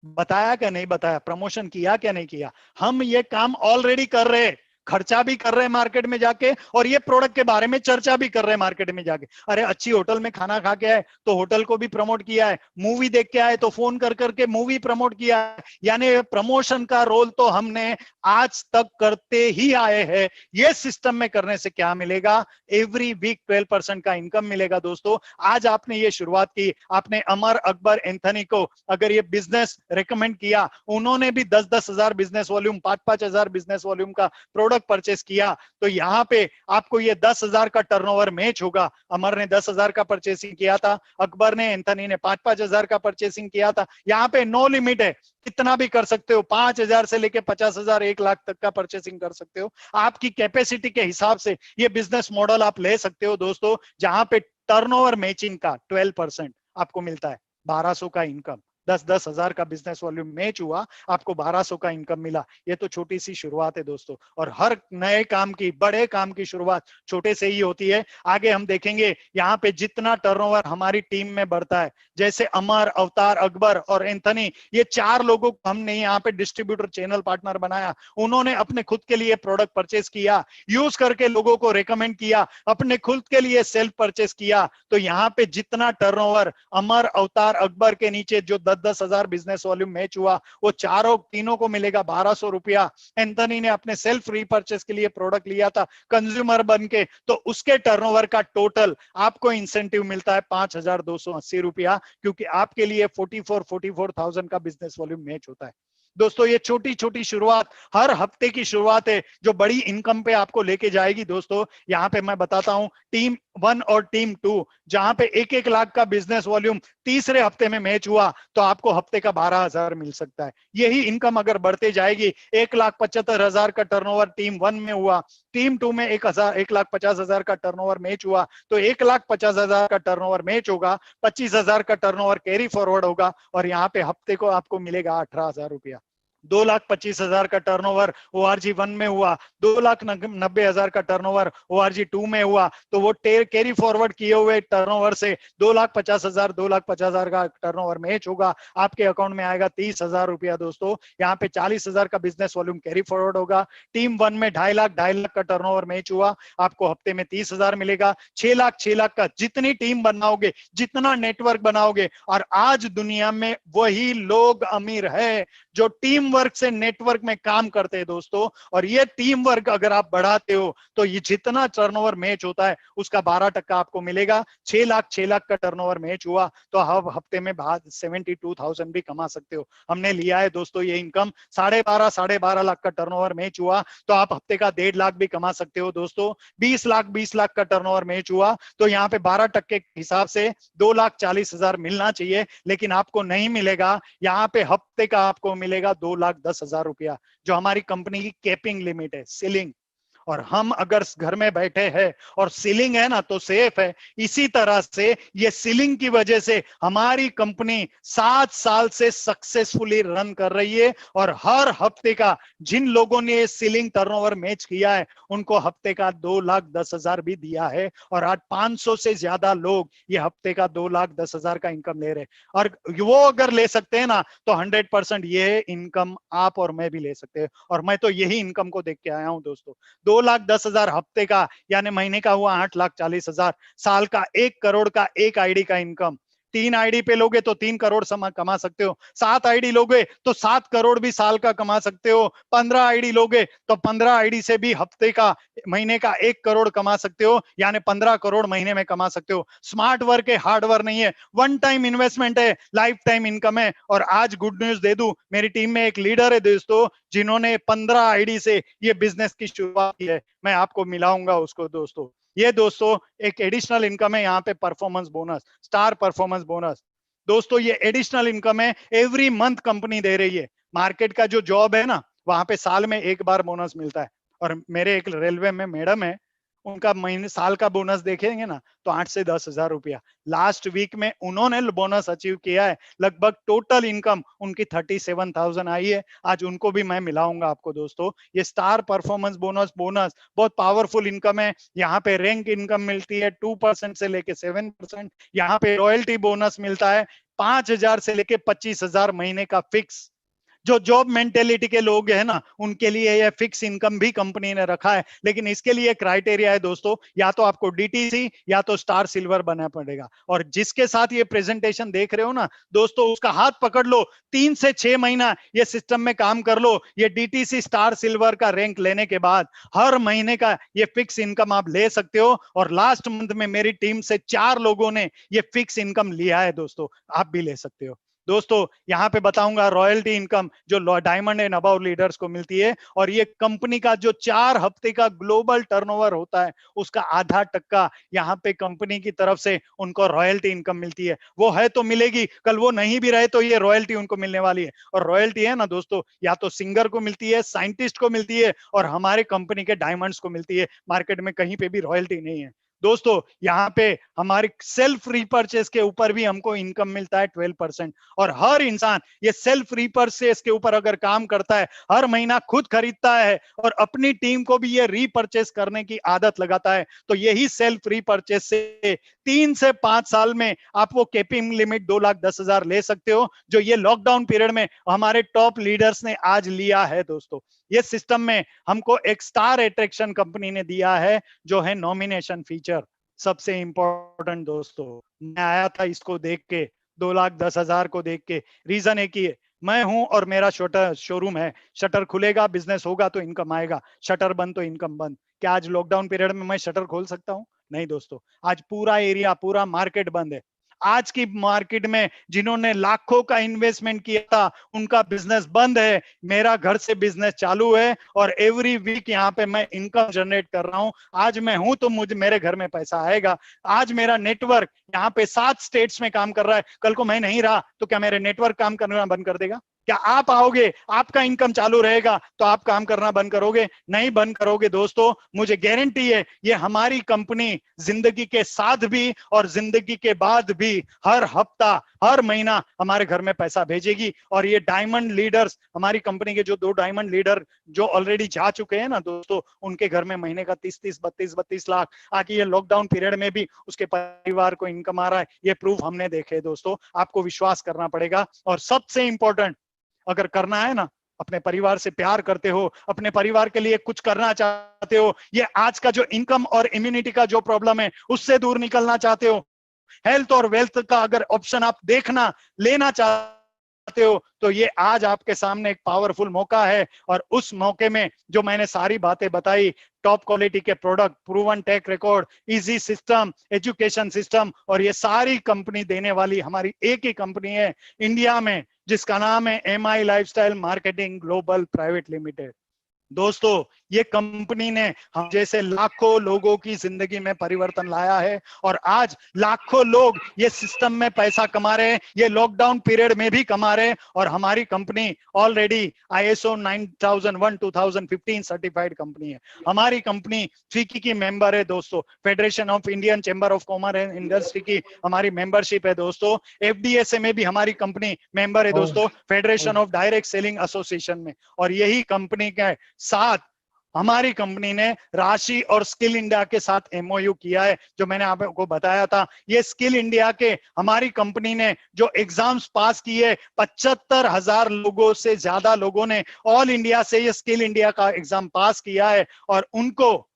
Speaker 1: बताया क्या नहीं बताया, प्रमोशन किया क्या नहीं किया। हम ये काम ऑलरेडी कर रहे हैं, खर्चा भी कर रहे हैं मार्केट में जाके, और ये प्रोडक्ट के बारे में चर्चा भी कर रहे हैं मार्केट में जाके। अरे अच्छी होटल में खाना खा के आए तो होटल को भी प्रमोट किया है, मूवी देख के आए तो फोन कर करके मूवी प्रमोट किया है। यानी प्रमोशन का रोल तो हमने आज तक करते ही आए हैं। ये सिस्टम में करने से क्या मिलेगा? एवरी वीक 12% का इनकम मिलेगा दोस्तों। आज आपने ये शुरुआत की, आपने अमर, अकबर, एंथनी को अगर ये बिजनेस रेकमेंड किया, उन्होंने भी 10-10 हजार बिजनेस वॉल्यूम, 5-5 हजार बिजनेस वॉल्यूम का प्रोडक्ट परचेस किया, तो यहाँ पे आपको ये 10,000 का टर्नओवर मैच होगा। अमर ने 10,000 का परचेसिंग किया था, अकबर ने, एंथनी ने 5-5 हजार का परचेसिंग किया था। यहाँ पे नो लिमिट है, कितना भी कर सकते हो, 5,000 से लेके 50,000, 1 लाख तक का परचेसिंग कर सकते हो। आपकी कैपेसिटी के हिसाब से ये बिजनेस मॉडल आप ले सकते हो दोस्तों, जहां पे टर्नओवर मैचिंग का 12% आपको मिलता है। 1200 का इनकम, 10-10 हजार का बिजनेस वॉल्यूम मैच हुआ, आपको 1200 का इनकम मिला। ये तो छोटी सी शुरुआत है दोस्तों, और हर नए काम की, बड़े काम की शुरुआत छोटे से ही होती है। आगे हम देखेंगे यहाँ पे जितना टर्नओवर हमारी टीम में बढ़ता है, जैसे अमर, अवतार, अकबर और एंथनी, ये 4 लोगों को हमने यहाँ पे डिस्ट्रीब्यूटर चैनल पार्टनर बनाया। उन्होंने अपने खुद के लिए प्रोडक्ट परचेस किया, यूज करके लोगों को रेकमेंड किया, अपने खुद के लिए सेल्फ परचेस किया। तो यहाँ पे जितना टर्नओवर अमर, अवतार, अकबर के नीचे जो 10-10 हजार बिजनेस वॉल्यूम मैच हुआ, वो तीनों को मिलेगा 1200 रुपया। एंथनी ने अपने सेल्फ रीपर्चेस के लिए प्रोडक्ट लिया था कंज्यूमर बन के, तो उसके टर्नओवर का टोटल आपको इंसेंटिव मिलता है 5,280 रुपया, क्योंकि आपके लिए 44,000 का बिजनेस वॉल्यूम मैच होता है। दोस्तों ये छोटी छोटी शुरुआत हर हफ्ते की शुरुआत है, जो बड़ी इनकम पे आपको लेके जाएगी दोस्तों। यहाँ पे मैं बताता हूँ, टीम 1 और टीम 2, जहां पे 1-1 लाख का बिजनेस वॉल्यूम तीसरे हफ्ते में मैच हुआ, तो आपको हफ्ते का 12,000 मिल सकता है। यही इनकम अगर बढ़ते जाएगी, 1,75,000 का टर्नओवर टीम 1 में हुआ, टीम 2 में 1,50,000 का टर्नओवर मैच हुआ, तो 1,50,000 का टर्नओवर मैच होगा, 25,000 का टर्नओवर कैरी फॉरवर्ड होगा, और यहाँ पे हफ्ते को आपको मिलेगा 18,000 रुपया। 2,25,000 का टर्नओवर ORG 1 में हुआ, 2,90,000 का टर्नओवर ORG 2 में हुआ, तो वो कैरी फॉरवर्ड किए हुए टर्नओवर से 2,50,000 का टर्नओवर मैच होगा, आपके अकाउंट में आएगा 30,000 रुपया दोस्तों। यहाँ पे 40,000 का बिजनेस वॉल्यूम कैरी फॉरवर्ड होगा। टीम 1 में 2.5 लाख का टर्नओवर मैच हुआ, आपको हफ्ते में 30,000 मिलेगा। 6 लाख का जितनी टीम बनाओगे, जितना नेटवर्क बनाओगे, और आज दुनिया में वही लोग अमीर है जो टीम वर्क से नेटवर्क में काम करते हैं दोस्तों। और ये टीम वर्क अगर आप बढ़ाते हो, तो ये जितना टर्नओवर मैच होता है उसका 12% आपको मिलेगा। 6 लाख का टर्नओवर मैच हुआ, तो आप हफ्ते में 72,000 भी कमा सकते हो। हमने लिया है दोस्तों ये इनकम, 12.5 लाख का टर्नओवर मैच हुआ, तो आप हफ्ते का 1.5 लाख भी कमा सकते हो दोस्तों। 20 लाख का टर्नओवर मैच हुआ, तो यहाँ पे 12% के हिसाब से 2,40,000 मिलना चाहिए, लेकिन आपको नहीं मिलेगा। यहाँ पे हफ्ते का आपको मिलेगा 2,10,000 रुपया, जो हमारी कंपनी की कैपिंग लिमिट है, सीलिंग। और हम अगर घर में बैठे हैं और सीलिंग है ना, तो सेफ है। इसी तरह से ये सीलिंग की वजह से हमारी कंपनी 7 साल से सक्सेसफुली रन कर रही है, और हर हफ्ते का जिन लोगों ने ये सीलिंग टर्नओवर मैच किया है, उनको हफ्ते का 2,10,000 भी दिया है, और आज 500 से ज्यादा लोग ये हफ्ते का 2,10,000 का इनकम ले रहे हैं। और वो अगर ले सकते हैं ना, तो 100% ये इनकम आप और मैं भी ले सकते हैं। और मैं तो यही इनकम को देख के आया हूं दोस्तों। 2,10,000 हफ्ते का, यानी महीने का हुआ 8,40,000, साल का 1 करोड़ का एक आईडी का इनकम। 3 आईडी पे लोगे तो 3 करोड़ कमा सकते हो, 7 आईडी लोगे तो 7 करोड़ भी साल का कमा सकते हो, 15 आईडी लोगे तो 15 आईडी से भी हफ्ते का, महीने का 1 करोड़ कमा सकते हो, यानी 15 करोड़ महीने में कमा सकते हो। स्मार्ट वर्क है, हार्ड वर्क नहीं है, वन टाइम इन्वेस्टमेंट है, लाइफ टाइम इनकम है। और आज गुड न्यूज दे दूं, मेरी टीम में एक लीडर है दोस्तों, जिन्होंने 15 आईडी से ये बिजनेस की शुरुआत की है। मैं आपको मिलाऊंगा उसको दोस्तों। ये दोस्तों एक एडिशनल इनकम है, यहाँ पे performance bonus, star performance bonus. दोस्तों ये एडिशनल इनकम है, एवरी मंथ कंपनी दे रही है। मार्केट का जो जॉब है ना, वहां पे साल में 1 बार बोनस मिलता है। और मेरे एक रेलवे में मैडम है, उनका महीने साल का बोनस देखेंगे ना, तो 8 से 10,000 रुपया। लास्ट वीक में उन्होंने बोनस अचीव किया है, लगभग टोटल इनकम उनकी 37,000 आई है। आज उनको भी मैं मिलाऊंगा आपको दोस्तों। ये स्टार परफॉर्मेंस बोनस बहुत पावरफुल इनकम है। यहाँ पे रैंक इनकम मिलती है 2% से लेके 7%। यहाँ पे रॉयल्टी बोनस मिलता है 5,000 से लेके 25,000 महीने का फिक्स। जो जॉब मेंटेलिटी के लोग हैं ना, उनके लिए ये फिक्स इनकम भी कंपनी ने रखा है, लेकिन इसके लिए क्राइटेरिया है दोस्तों, या तो आपको डीटीसी या तो स्टार सिल्वर बनना पड़ेगा। और जिसके साथ ये प्रेजेंटेशन देख रहे हो ना दोस्तों, उसका हाथ पकड़ लो, 3 से 6 महीना ये सिस्टम में काम कर लो, ये डीटीसी स्टार सिल्वर का रैंक लेने के बाद हर महीने का ये फिक्स इनकम आप ले सकते हो। और लास्ट मंथ में मेरी टीम से 4 लोगों ने ये फिक्स इनकम लिया है दोस्तों, आप भी ले सकते हो। दोस्तों यहाँ पे बताऊंगा रॉयल्टी इनकम जो डायमंड एंड अबव लीडर्स को मिलती है, और ये कंपनी का जो 4 हफ्ते का ग्लोबल टर्नओवर होता है उसका आधा टक्का यहाँ पे कंपनी की तरफ से उनको रॉयल्टी इनकम मिलती है। वो है तो मिलेगी, कल वो नहीं भी रहे तो ये रॉयल्टी उनको मिलने वाली है। और रॉयल्टी है ना दोस्तों, या तो सिंगर को मिलती है, साइंटिस्ट को मिलती है, और हमारे कंपनी के डायमंड्स को मिलती है। मार्केट में कहीं पे भी रॉयल्टी नहीं है दोस्तों। यहाँ पे हमारी सेल्फ रीपर्चेस के ऊपर भी हमको इनकम मिलता है 12%। और हर इंसान ये सेल्फ रीपर्चेस के ऊपर अगर काम करता है, हर महीना खुद खरीदता है और अपनी टीम को भी ये रीपर्चेस करने की आदत लगाता है, तो यही सेल्फ रीपर्चेस से 3 से 5 साल में आप वो केपिंग लिमिट 2,10,000 ले सकते हो, जो ये लॉकडाउन पीरियड में हमारे टॉप लीडर्स ने आज लिया है दोस्तों। ये सिस्टम में हमको एक स्टार अट्रैक्शन कंपनी ने दिया है, जो है नॉमिनेशन फीचर। सबसे इंपॉर्टेंट दोस्तों, मैं आया था इसको देख के, 2,10,000 को देख के। रीजन एक ही है, मैं हूं और मेरा शटर शोरूम है। शटर खुलेगा, बिजनेस होगा तो इनकम आएगा, शटर बंद तो इनकम बंद। क्या आज लॉकडाउन पीरियड में मैं शटर खोल सकता हूं? नहीं दोस्तों, आज पूरा एरिया, पूरा मार्केट बंद है। आज की मार्केट में जिन्होंने लाखों का इन्वेस्टमेंट किया था उनका बिजनेस बंद है, मेरा घर से बिजनेस चालू है, और एवरी वीक यहाँ पे मैं इनकम जनरेट कर रहा हूँ। आज मैं हूं तो मुझे मेरे घर में पैसा आएगा। आज मेरा नेटवर्क यहाँ पे 7 स्टेट्स में काम कर रहा है, कल को मैं नहीं रहा तो क्या मेरे नेटवर्क काम करना बंद कर देगा? क्या आप आओगे, आपका इनकम चालू रहेगा तो आप काम करना बंद करोगे? नहीं बंद करोगे दोस्तों। मुझे गारंटी है ये हमारी कंपनी जिंदगी के साथ भी और जिंदगी के बाद भी हर हफ्ता, हर महीना हमारे घर में पैसा भेजेगी। और ये डायमंड लीडर्स, हमारी कंपनी के जो 2 डायमंड लीडर जो ऑलरेडी जा चुके हैं ना दोस्तों, उनके घर में महीने का 30-30, 32-32 लाख आके ये लॉकडाउन पीरियड में भी उसके परिवार को इनकम आ रहा है। ये प्रूफ हमने देखे दोस्तों, आपको विश्वास करना पड़ेगा। और सबसे इंपॉर्टेंट, अगर करना है ना, अपने परिवार से प्यार करते हो, अपने परिवार के लिए कुछ करना चाहते हो, ये आज का जो इनकम और इम्यूनिटी का जो प्रॉब्लम है उससे दूर निकलना चाहते हो, हेल्थ और वेल्थ का अगर ऑप्शन आप देखना लेना चाहते हो, तो ये आज आपके सामने एक पावरफुल मौका है। और उस मौके में जो मैंने सारी बातें बताई, टॉप क्वालिटी के product, proven track record, easy system, education system, और ये सारी कंपनी देने वाली हमारी एक ही कंपनी है इंडिया में, जिसका नाम है MI lifestyle marketing global private limited. दोस्तों ये कंपनी ने हम जैसे लाखों लोगों की जिंदगी में परिवर्तन लाया है, और आज लाखों लोग ये सिस्टम में पैसा कमा रहे हैं, ये लॉकडाउन पीरियड में भी कमा रहे हैं। और हमारी company already ISO 9001 2015 certified company है। हमारी कंपनी FICCI की मेंबर है दोस्तों, federation of Indian chamber of commerce and industry की हमारी मेंबरशिप है दोस्तों। FDSA में भी हमारी कंपनी मेंबर है दोस्तों, federation of direct selling association में। और यही कंपनी के साथ हमारी कंपनी ने राशि और स्किल इंडिया के साथ MOU किया है, जो मैंने आपको बताया था। ये स्किल इंडिया के हमारी कंपनी ने जो एग्जाम्स पास किए, 75,000 लोगों से ज्यादा लोगों ने ऑल इंडिया से ये स्किल इंडिया का एग्जाम पास किया है, और उनको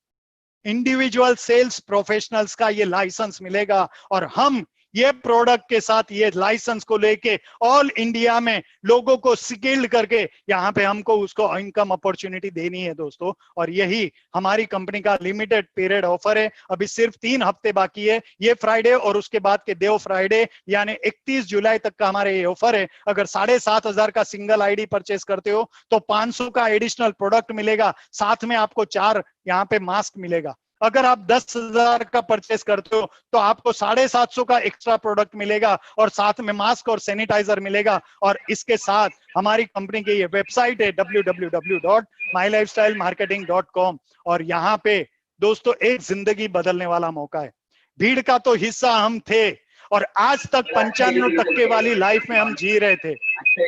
Speaker 1: इंडिविजुअल सेल्स प्रोफेशनल्स का ये लाइसेंस मिलेगा। और हम ये प्रोडक्ट के साथ ये लाइसेंस को लेके ऑल इंडिया में लोगों को स्किल्ड करके यहाँ पे हमको उसको इनकम अपॉर्चुनिटी देनी है दोस्तों। और यही हमारी कंपनी का लिमिटेड पीरियड ऑफर है। अभी सिर्फ 3 हफ्ते बाकी है, ये फ्राइडे और उसके बाद के देव फ्राइडे, यानी 31 जुलाई तक का हमारे ये ऑफर है। अगर 7,500 का सिंगल ID परचेस करते हो तो 500 का एडिशनल प्रोडक्ट मिलेगा, साथ में आपको 4 यहाँ पे मास्क मिलेगा। अगर आप 10,000 का परचेस करते हो तो आपको 750 का एक्स्ट्रा प्रोडक्ट मिलेगा, और साथ में मास्क और सैनिटाइजर मिलेगा। और इसके साथ हमारी कंपनी की ये वेबसाइट है www.mylifestylemarketing.com। और यहाँ पे दोस्तों एक जिंदगी बदलने वाला मौका है। भीड़ का तो हिस्सा हम थे, और आज तक 95% वाली लाइफ में हम जी रहे थे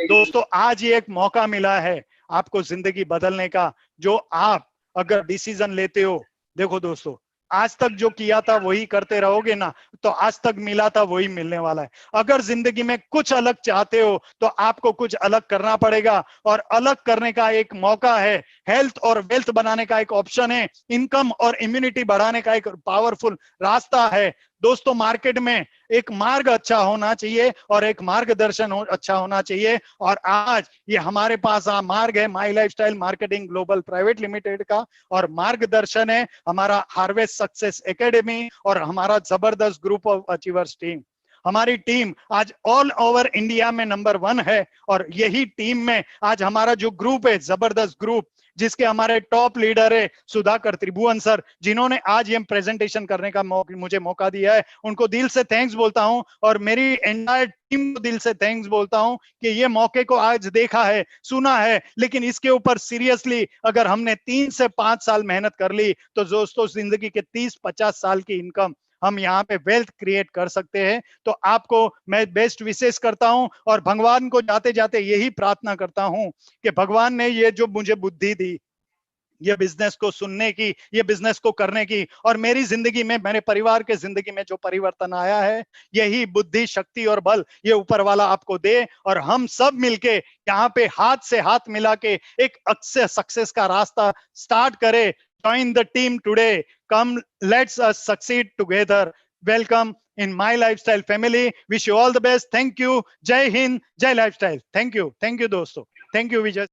Speaker 1: दोस्तों। आज ये एक मौका मिला है आपको जिंदगी बदलने का, जो आप अगर डिसीजन लेते हो। देखो दोस्तों, आज तक जो किया था वही करते रहोगे ना, तो आज तक मिला था वही मिलने वाला है। अगर जिंदगी में कुछ अलग चाहते हो तो आपको कुछ अलग करना पड़ेगा, और अलग करने का एक मौका है, हेल्थ और वेल्थ बनाने का एक ऑप्शन है, इनकम और इम्यूनिटी बढ़ाने का एक पावरफुल रास्ता है। दोस्तों, मार्केट में एक मार्ग अच्छा होना चाहिए और एक मार्गदर्शन अच्छा होना चाहिए, और आज ये हमारे पास मार्ग है my lifestyle marketing global private limited का, और मार्गदर्शन है हमारा हार्वेस्ट सक्सेस एकेडमी और हमारा जबरदस्त ग्रुप ऑफ अचीवर्स टीम। हमारी टीम आज ऑल ओवर इंडिया में नंबर 1 है, और यही टीम में आज हमारा जो ग्रुप है, जबरदस्त ग्रुप, जिसके हमारे टॉप लीडर है सुधाकर त्रिभुवन सर, जिन्होंने आज ये प्रेजेंटेशन करने का मुझे मौका दिया है, उनको दिल से थैंक्स बोलता हूं, और मेरी एंटायर टीम को दिल से थैंक्स बोलता हूं कि ये मौके को आज देखा है, सुना है, लेकिन इसके ऊपर सीरियसली अगर हमने 3 से 5 साल मेहनत कर ली तो दोस्तों जिंदगी के 30-50 साल की इनकम हम यहाँ पे वेल्थ क्रिएट कर सकते हैं। तो आपको मैं बेस्ट विशेष करता हूं, और भगवान को जाते जाते यही प्रार्थना करता हूं कि भगवान ने ये जो मुझे बुद्धि दी, ये बिजनेस को सुनने की, ये बिजनेस को करने की, और मेरी जिंदगी में, मेरे परिवार के जिंदगी में जो परिवर्तन आया है, यही बुद्धि, शक्ति और बल ये ऊपर वाला आपको दे, और हम सब मिलके यहाँ पे हाथ से हाथ मिला के एक अच्छे सक्सेस का रास्ता स्टार्ट करें। Join the team today. Come, let's us succeed together. Welcome in my lifestyle family. Wish you all the best. Thank you. Jai Hind, Jai Lifestyle. Thank you. Thank you, दोस्तों. Thank you, Vijay.